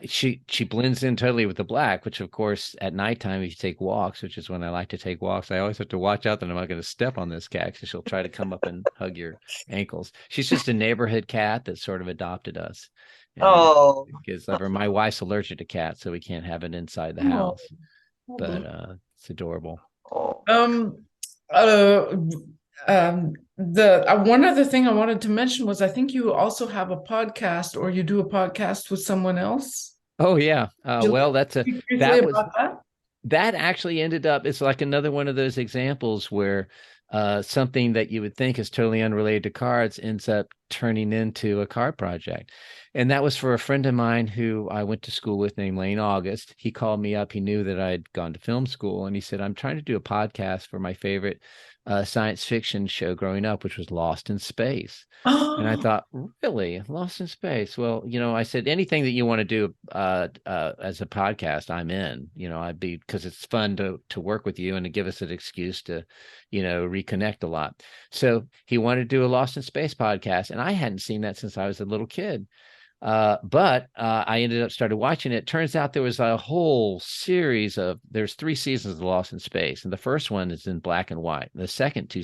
B: she blends in totally with the black, which of course at nighttime, if you take walks, which is when I like to take walks, I always have to watch out that I'm not going to step on this cat, because she'll try to come up and hug your ankles. She's just a neighborhood cat that sort of adopted us. Because my wife's allergic to cats, so we can't have it inside the house. But it's adorable.
A: One other thing I wanted to mention was, I think you also have a podcast, or you do a podcast with someone else.
B: Oh yeah. Well, that actually ended up, it's like another one of those examples where something that you would think is totally unrelated to cards ends up turning into a card project. And that was for a friend of mine who I went to school with, named Lane August. He called me up. He knew that I'd gone to film school, and he said, I'm trying to do a podcast for my favorite science fiction show growing up, which was Lost in Space. And I
A: Oh,
B: thought, really? Lost in Space? Well, I said, anything that you want to do as a podcast, I'm in. Because it's fun to work with you and to give us an excuse to, reconnect a lot. So he wanted to do a Lost in Space podcast, and I hadn't seen that since I was a little kid. But I ended up started watching it. Turns out there was a whole series there's 3 seasons of Lost in Space. And the first one is in black and white. The second 2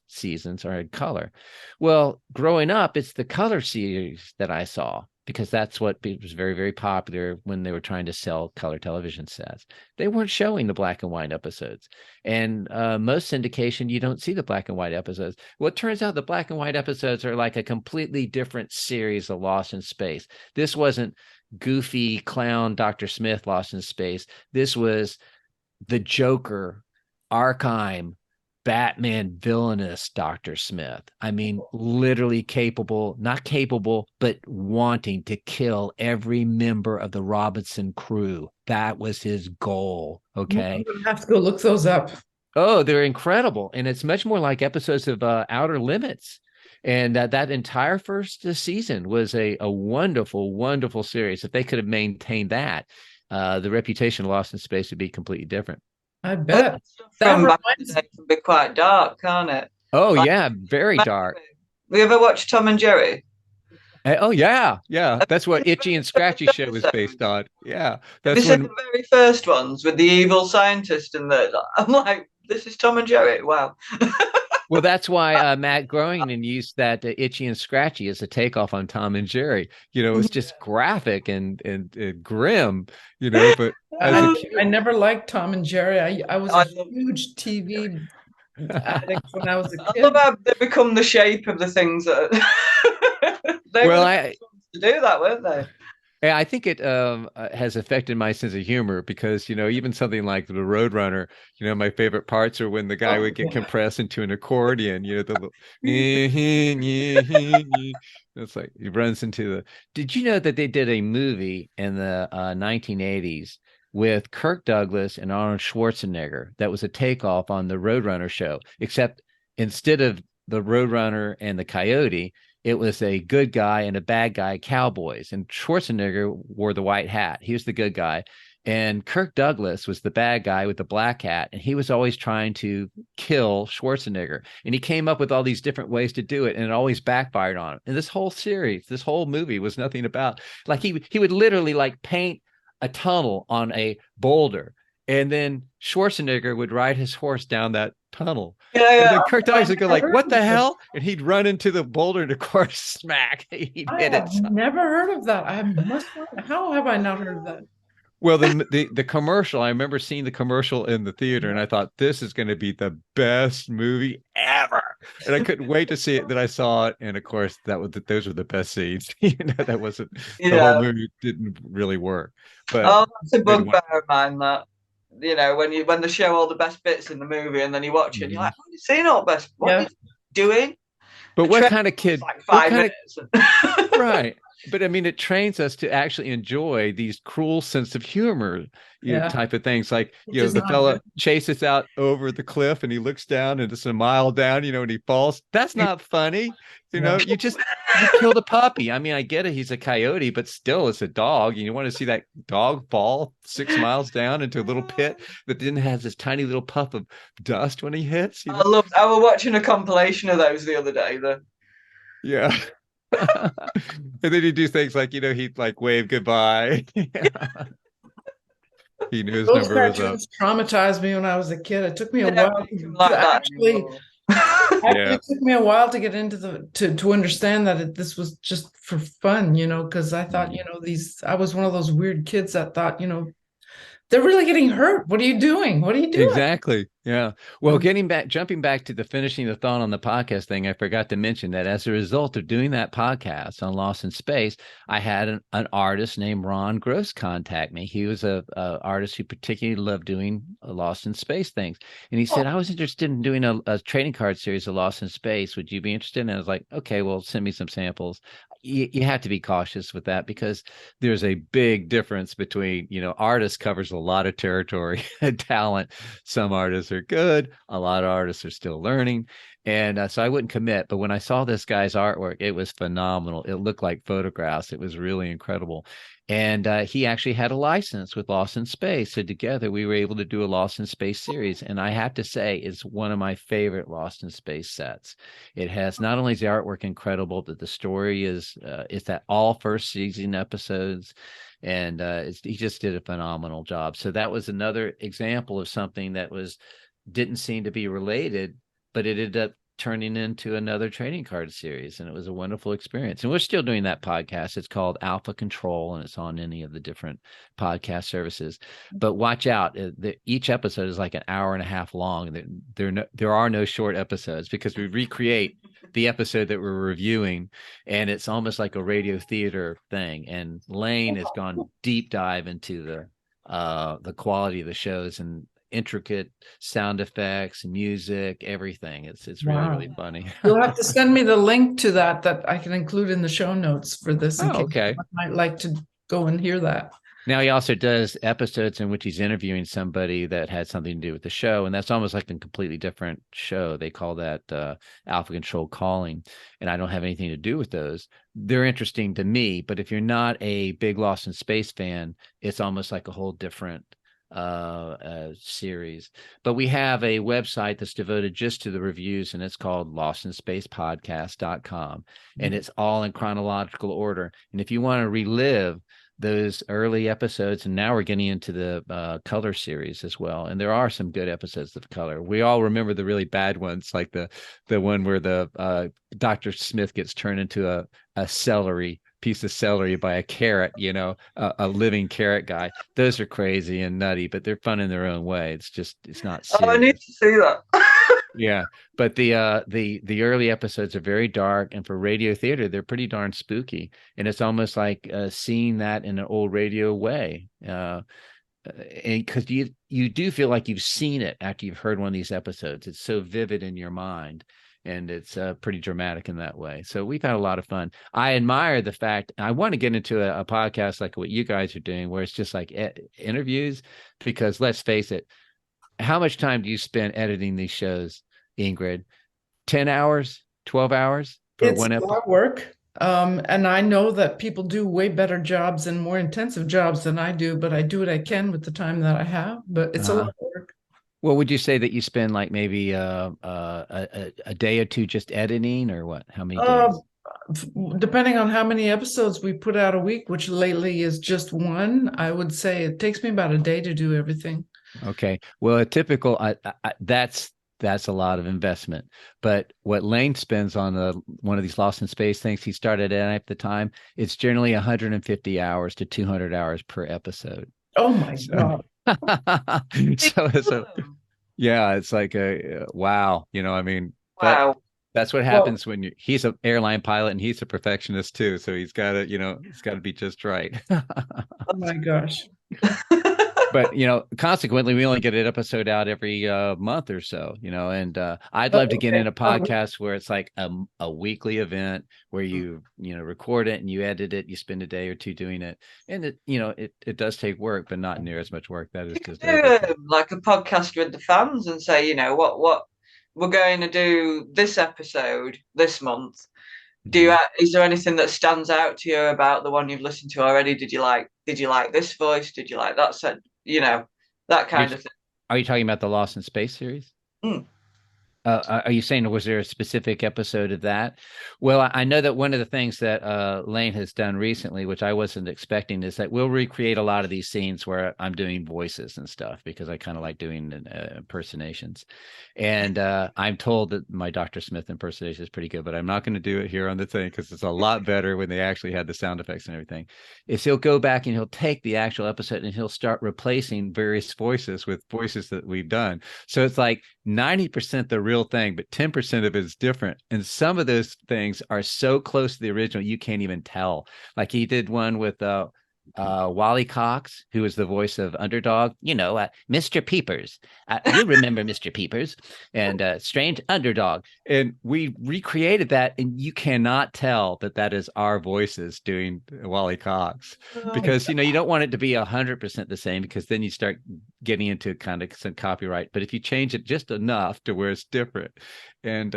B: seasons are in color. Well, growing up, it's the color series that I saw, because that's what was very, very popular when they were trying to sell color television sets. They weren't showing the black and white episodes. And most syndication, you don't see the black and white episodes. Well, it turns out the black and white episodes are like a completely different series of Lost in Space. This wasn't goofy clown Dr. Smith Lost in Space. This was the Joker, Arkham, Batman villainous Dr. Smith. I mean, literally not capable, but wanting to kill every member of the Robinson crew. That was his goal. Okay.
A: I'm gonna have to go look those up.
B: Oh, they're incredible. And it's much more like episodes of Outer Limits. And that entire first season was a wonderful, wonderful series. If they could have maintained that, the reputation of Lost in Space would be completely different.
A: I bet.
C: From back in the day can be quite dark, can't it?
B: Oh, yeah, very dark.
C: We ever watched Tom and Jerry?
B: Oh, yeah. That's what Itchy and Scratchy show was based on. Yeah.
C: This is the very first ones with the evil scientist, and I'm like, this is Tom and Jerry. Wow.
B: Well, that's why Matt Groening used that Itchy and Scratchy as a takeoff on Tom and Jerry. It's just graphic and grim, but
A: I never liked Tom and Jerry. I was a huge TV addict when I was a kid.
C: I love how they become the shape of the things that they were to do that, weren't they?
B: I think it has affected my sense of humor, because, even something like the Roadrunner, my favorite parts are when the guy would get compressed into an accordion, the little, it's like he runs into did you know that they did a movie in the 1980s with Kirk Douglas and Arnold Schwarzenegger that was a takeoff on the Roadrunner show, except instead of the Roadrunner and the Coyote, it was a good guy and a bad guy cowboys, and Schwarzenegger wore the white hat. He was the good guy. And Kirk Douglas was the bad guy with the black hat. And he was always trying to kill Schwarzenegger. And he came up with all these different ways to do it. And it always backfired on him. And this whole series, this whole movie was nothing about, like he would literally like paint a tunnel on a boulder. And then Schwarzenegger would ride his horse down that tunnel.
C: Yeah.
B: And then Kurt Douglas would go like, what the hell? And he'd run into the boulder, and of course, smack. He'd hit it.
A: I've never heard of that. How have I not heard of that?
B: Well, the commercial, I remember seeing the commercial in the theater, and I thought, this is going to be the best movie ever. And I couldn't wait to see it. Then I saw it. And of course, those were the best scenes. That wasn't, the whole movie didn't really work. But
C: that's a bugbear of mine, that. When they show all the best bits in the movie, and then you watch it, and you're like, "Have you seen all the best? What are you doing?"
B: But what kind of kid?
C: Like 5 minutes.
B: Right. But I mean, it trains us to actually enjoy these cruel sense of humor, type of things. Like, the fella chases out over the cliff, and he looks down, and it's a mile down, and he falls. That's not funny. You killed a puppy. I mean, I get it. He's a coyote, but still it's a dog. And you want to see that dog fall 6 miles down into a little pit that then has this tiny little puff of dust when he hits.
C: I was watching a compilation of those the other day.
B: Yeah. And then he'd do things like, he'd like wave goodbye. He knew his
A: Those
B: number was up.
A: Traumatized me when I was a kid. It took me a while it took me a while to get into to understand that this was just for fun, because I thought, I was one of those weird kids that thought, they're really getting hurt. What are you doing? What are you doing?
B: Exactly. Yeah. Well, jumping back to finishing the thought on the podcast thing, I forgot to mention that as a result of doing that podcast on Lost in Space, I had an artist named Ron Gross contact me. He was a artist who particularly loved doing Lost in Space things. And he said, I was interested in doing a trading card series of Lost in Space. Would you be interested? And I was like, okay, well, send me some samples. You have to be cautious with that, because there's a big difference between, artist covers a lot of territory and talent. Some artists are good. A lot of artists are still learning. And so I wouldn't commit. But when I saw this guy's artwork, it was phenomenal. It looked like photographs. It was really incredible. And he actually had a license with Lost in Space. So together we were able to do a Lost in Space series. And I have to say, it's one of my favorite Lost in Space sets. It has not only is the artwork incredible, but the story is that all first season episodes. And he just did a phenomenal job. So that was another example of something that didn't seem to be related, but it ended up turning into another trading card series, and it was a wonderful experience. And we're still doing that podcast. It's called Alpha Control, and it's on any of the different podcast services. But watch out, each episode is like an hour and a half long. There are no short episodes, because we recreate the episode that we're reviewing, and it's almost like a radio theater thing. And Lane has gone deep dive into the quality of the shows and intricate sound effects, music, everything. It's really, really funny.
A: You'll have to send me the link to that I can include in the show notes for this.
B: Okay.
A: I might like to go and hear that.
B: Now he also does episodes in which he's interviewing somebody that had something to do with the show, and that's almost like a completely different show. They call that Alpha Control Calling, and I don't have anything to do with those. They're interesting to me, but if you're not a big Lost in Space fan, it's almost like a whole different series. But we have a website that's devoted just to the reviews, and it's called lostinspacepodcast.com, and it's all in chronological order. And if you want to relive those early episodes, and now we're getting into the color series as well, and there are some good episodes of color. We all remember the really bad ones, like the one where the Dr. Smith gets turned into a piece of celery by a carrot, a living carrot guy. Those are crazy and nutty, but they're fun in their own way. It's not serious.
C: Oh, I need to see that.
B: Yeah, but the early episodes are very dark, and for radio theater, they're pretty darn spooky. And it's almost like seeing that in an old radio way, and because you do feel like you've seen it after you've heard one of these episodes. It's so vivid in your mind, and it's pretty dramatic in that way. So we've had a lot of fun. I admire the fact, I want to get into a podcast like what you guys are doing, where it's just like interviews, because let's face it, how much time do you spend editing these shows, Ingrid? 10 hours, 12 hours for one episode? It's
A: hard work. And I know that people do way better jobs and more intensive jobs than I do, but I do what I can with the time that I have. But it's a lot of work.
B: Well, would you say that you spend like maybe a day or two just editing, or what? How many days?
A: Depending on how many episodes we put out a week, which lately is just one, I would say it takes me about a day to do everything.
B: Okay. Well, a typical that's a lot of investment. But what Lane spends on one of these Lost in Space things he started at the time, it's generally 150 hours to 200 hours per episode.
A: Oh my God.
B: So it's like wow. I mean,
C: wow.
B: That's what happens when he's an airline pilot, and he's a perfectionist too. So he's got to be just right.
A: Oh my gosh.
B: But consequently, we only get an episode out every month or so. And I'd love to get in a podcast where it's like a weekly event where you record it and you edit it. You spend a day or two doing it, and it does take work, but not near as much work. That is just
C: like a podcast with the fans and say, what we're going to do this episode this month. Is there anything that stands out to you about the one you've listened to already? Did you like this voice? Did you like that set? That kind of thing.
B: Are you talking about the Lost in Space series? Are you saying, was there a specific episode of that? Well, I know that one of the things that Lane has done recently, which I wasn't expecting, is that we'll recreate a lot of these scenes where I'm doing voices and stuff, because I kind of like doing impersonations. And I'm told that my Dr. Smith impersonation is pretty good, but I'm not going to do it here on the thing, because it's a lot better when they actually had the sound effects and everything. He'll go back and he'll take the actual episode and he'll start replacing various voices with voices that we've done. So it's like 90% the real thing, but 10% of it is different. And some of those things are so close to the original, you can't even tell. Like he did one with Wally Cox, who was the voice of Underdog, Mr. Peepers. You remember Mr. Peepers, and Strange Underdog. And we recreated that, and you cannot tell that is our voices doing Wally Cox, because, you don't want it to be 100% the same, because then you start getting into kind of some copyright. But if you change it just enough to where it's different. And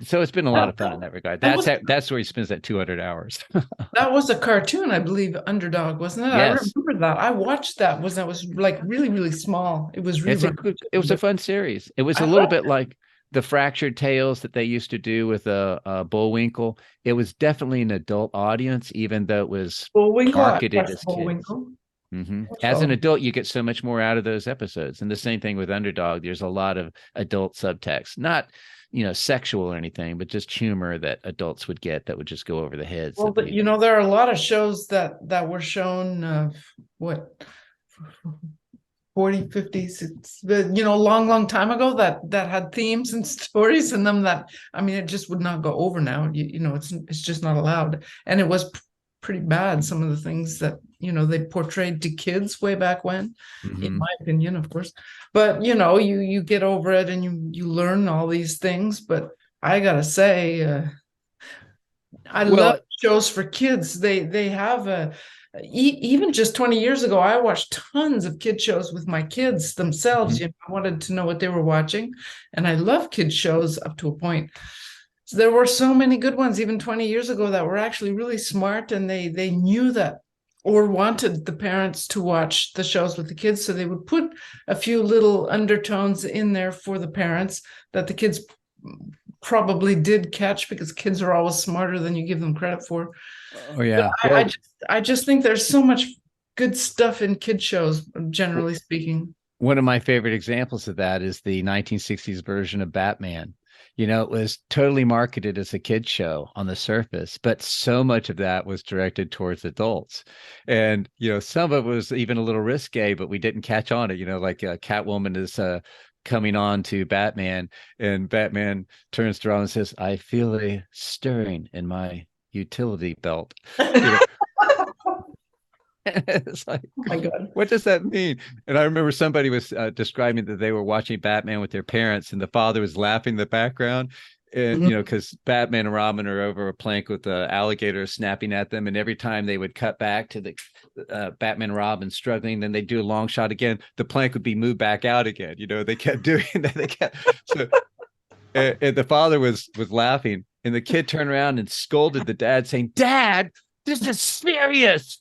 B: so it's been a lot of fun in that regard. That's where he spends that 200 hours.
A: That was a cartoon, I believe, Underdog, wasn't it?
B: Yes.
A: I remember that. I watched that. That was like really, really small. It was
B: it was a fun series. It was a little bit like the Fractured Tales that they used to do with Bullwinkle. It was definitely an adult audience, even though it was marketed as kids. Mm-hmm. As an adult, you get so much more out of those episodes. And the same thing with Underdog. There's a lot of adult subtext, not sexual or anything, but just humor that adults would get that would just go over the heads.
A: Well, but there are a lot of shows that were shown, 40, 50, 60, long time ago that had themes and stories in them that, it just would not go over now. It's just not allowed. And it was pretty bad, some of the things that, they portrayed to kids way back when, in my opinion, of course. But, you get over it and you learn all these things. But I gotta say, I love shows for kids. They have even just 20 years ago, I watched tons of kid shows with my kids themselves. I wanted to know what they were watching. And I love kid shows up to a point. So there were so many good ones, even 20 years ago, that were actually really smart, and they knew that, or wanted the parents to watch the shows with the kids. So they would put a few little undertones in there for the parents that the kids probably did catch, because kids are always smarter than you give them credit for.
B: Oh, yeah.
A: I just think there's so much good stuff in kid shows, generally speaking.
B: One of my favorite examples of that is the 1960s version of Batman. It was totally marketed as a kid show on the surface, but so much of that was directed towards adults. And, some of it was even a little risque, but we didn't catch on it. Like Catwoman is coming on to Batman, and Batman turns around and says, "I feel a stirring in my utility belt." It's like, oh my God, what does that mean? And I remember somebody was describing that they were watching Batman with their parents, and the father was laughing in the background. And, because Batman and Robin are over a plank with the alligator snapping at them. And every time they would cut back to the Batman and Robin struggling, then they'd do a long shot again. The plank would be moved back out again. They kept doing that. So, and the father was laughing, and the kid turned around and scolded the dad, saying, "Dad, this is serious."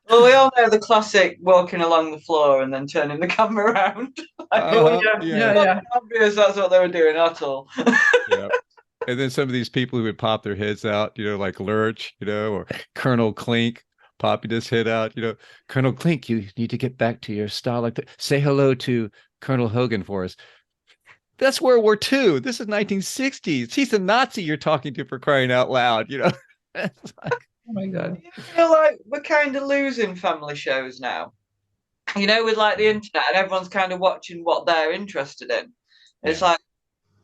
C: Well, we all know the classic walking along the floor and then turning the camera around.
A: Yeah.
C: Obvious that's what they were doing at all.
B: Yeah. And then some of these people who would pop their heads out, like Lurch, or Colonel Clink popping his head out, Colonel Clink, you need to get back to your style like that. Say hello to Colonel Hogan for us. That's World War II. This is 1960s. He's a Nazi you're talking to, for crying out loud, It's like,
A: oh my God.
C: I feel like we're kind of losing family shows now. With like the internet, and everyone's kind of watching what they're interested in. It's like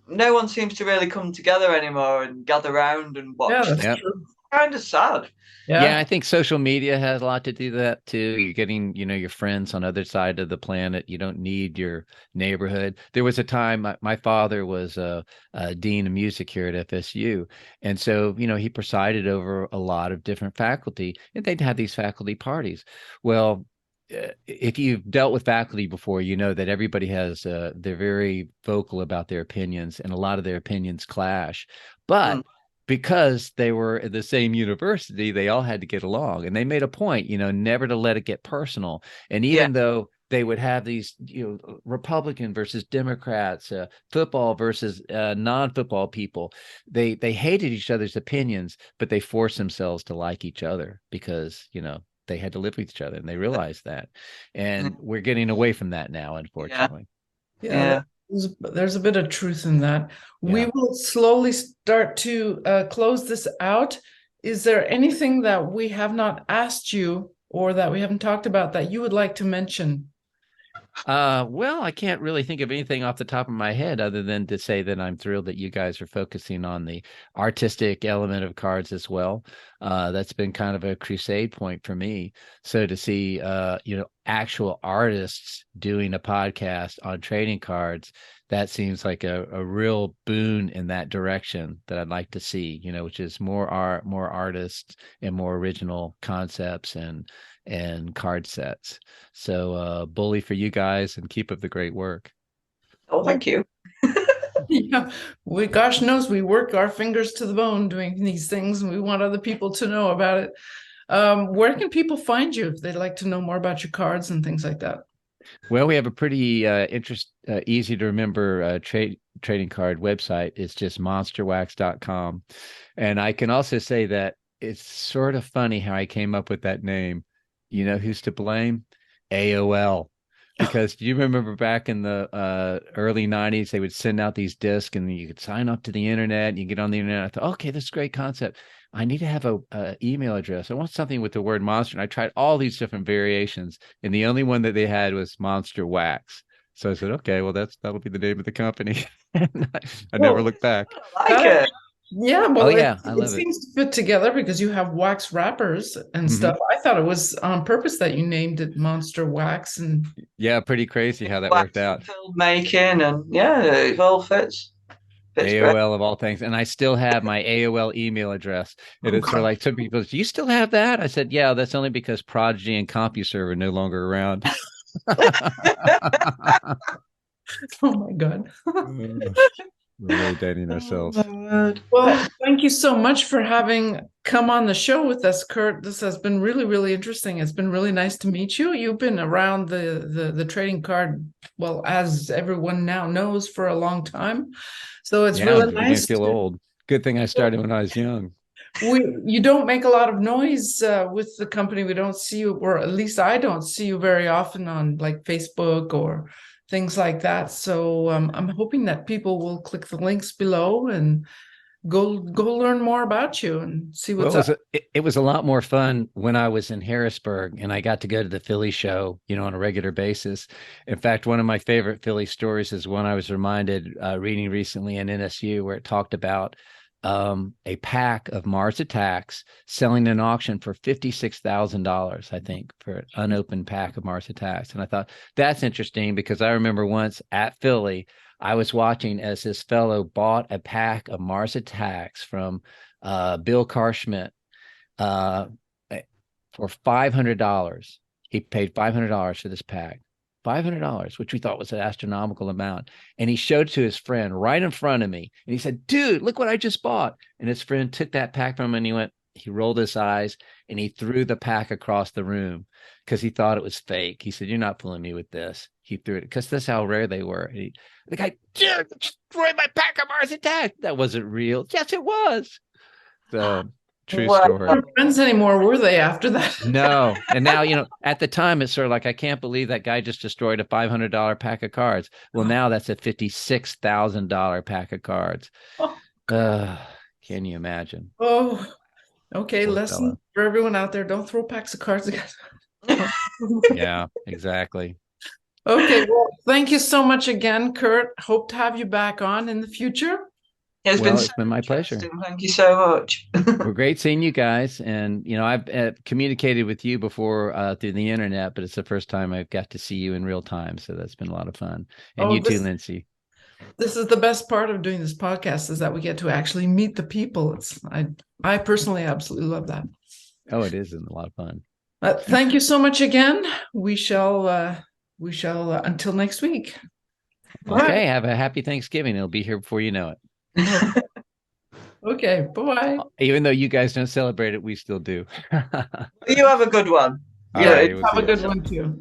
C: no one seems to really come together anymore and gather around and watch.
A: Yeah, that's true.
C: Kind of sad.
B: Yeah, I think social media has a lot to do that too. You're getting, your friends on other side of the planet. You don't need your neighborhood. There was a time my father was a dean of music here at FSU. And so, he presided over a lot of different faculty, and they'd have these faculty parties. Well, if you've dealt with faculty before, you know that everybody has, they're very vocal about their opinions, and a lot of their opinions clash. But because they were at the same university, they all had to get along, and they made a point, never to let it get personal. And even though they would have these, Republican versus Democrats, football versus non-football people, they hated each other's opinions, but they forced themselves to like each other because, they had to live with each other, and they realized that. And we're getting away from that now, unfortunately.
A: Yeah. There's a bit of truth in that. Yeah. We will slowly start to close this out. Is there anything that we have not asked you, or that we haven't talked about, that you would like to mention?
B: Well, I can't really think of anything off the top of my head other than to say that I'm thrilled that you guys are focusing on the artistic element of cards as well. That's been kind of a crusade point for me. So to see, actual artists doing a podcast on trading cards, that seems like a real boon in that direction that I'd like to see, which is more art, more artists, and more original concepts and card sets. So bully for you guys and keep up the great work.
C: Oh, thank you.
A: Yeah, gosh knows we work our fingers to the bone doing these things, and we want other people to know about it. Where can people find you if they'd like to know more about your cards and things like that?
B: Well, we have a pretty easy to remember trading card website. It's just monsterwax.com. And I can also say that it's sort of funny how I came up with that name. You know who's to blame? AOL. Because do you remember back in the early 90s, they would send out these discs and you could sign up to the internet and you get on the internet. I thought, okay, this is a great concept. I need to have a email address. I want something with the word monster. And I tried all these different variations. And the only one that they had was Monster Wax. So I said, okay, well, that'll be the name of the company. I never looked back.
C: I like it.
A: Yeah, well,
B: I love
A: it seems to fit together because you have wax wrappers and stuff. I thought it was on purpose that you named it Monster Wax. And
B: yeah, pretty crazy how that
C: Wax
B: worked out.
C: Filmmaking, and yeah, it all fits.
B: AOL
C: great.
B: of all things. And I still have my AOL email address. And it's sort of like some people, do you still have that? I said, yeah, that's only because Prodigy and CompuServe are no longer around.
A: oh my God.
B: We're really dating ourselves.
A: Well, thank you so much for having come on the show with us, Kurt. This has been really, really interesting. It's been really nice to meet you. You've been around the trading card, well, as everyone now knows, for a long time. So it's really nice.
B: I feel old. Good thing I started when I was young.
A: You don't make a lot of noise with the company. We don't see you, or at least I don't see you very often on like Facebook or things like that. So I'm hoping that people will click the links below and go learn more about you and see what's up.
B: It was a lot more fun when I was in Harrisburg and I got to go to the Philly show, on a regular basis. In fact, one of my favorite Philly stories is one I was reminded reading recently in NSU, where it talked about a pack of Mars Attacks selling in an auction for $56,000, I think, for an unopened pack of Mars Attacks. And I thought that's interesting because I remember once at Philly, I was watching as this fellow bought a pack of Mars Attacks from Bill Karschmidt for $500. He paid $500 for this pack. $500, which we thought was an astronomical amount. And he showed to his friend right in front of me. And he said, dude, look what I just bought. And his friend took that pack from him and he rolled his eyes and he threw the pack across the room because he thought it was fake. He said, you're not fooling me with this. He threw it because that's how rare they were. The guy, dude, destroyed my pack of Mars Attack. That wasn't real. Yes, it was. So true story.
A: We're not friends anymore, were they, after that?
B: No. And now, at the time, it's sort of like, I can't believe that guy just destroyed a $500 pack of cards. Well, now that's a $56,000 pack of cards. Can you imagine?
A: Oh, okay.
B: Poor
A: Lesson
B: fella.
A: for everyone out there. Don't throw packs of cards again.
B: Yeah, exactly.
A: Okay. Well, thank you so much again, Kurt. Hope to have you back on in the future.
C: It's
B: been my pleasure.
C: Thank you so much.
B: Well, great seeing you guys. And, I've communicated with you before through the internet, but it's the first time I've got to see you in real time. So that's been a lot of fun. And you too, Lindsey.
A: This is the best part of doing this podcast, is that we get to actually meet the people. I personally absolutely love that.
B: Oh, it is a lot of fun.
A: Thank you so much again. We shall until next week.
B: Okay. Right. Have a happy Thanksgiving. It'll be here before you know it.
A: Okay, bye.
B: Even though you guys don't celebrate it, we still do.
C: You have a good one.
A: Yeah, have a good one too.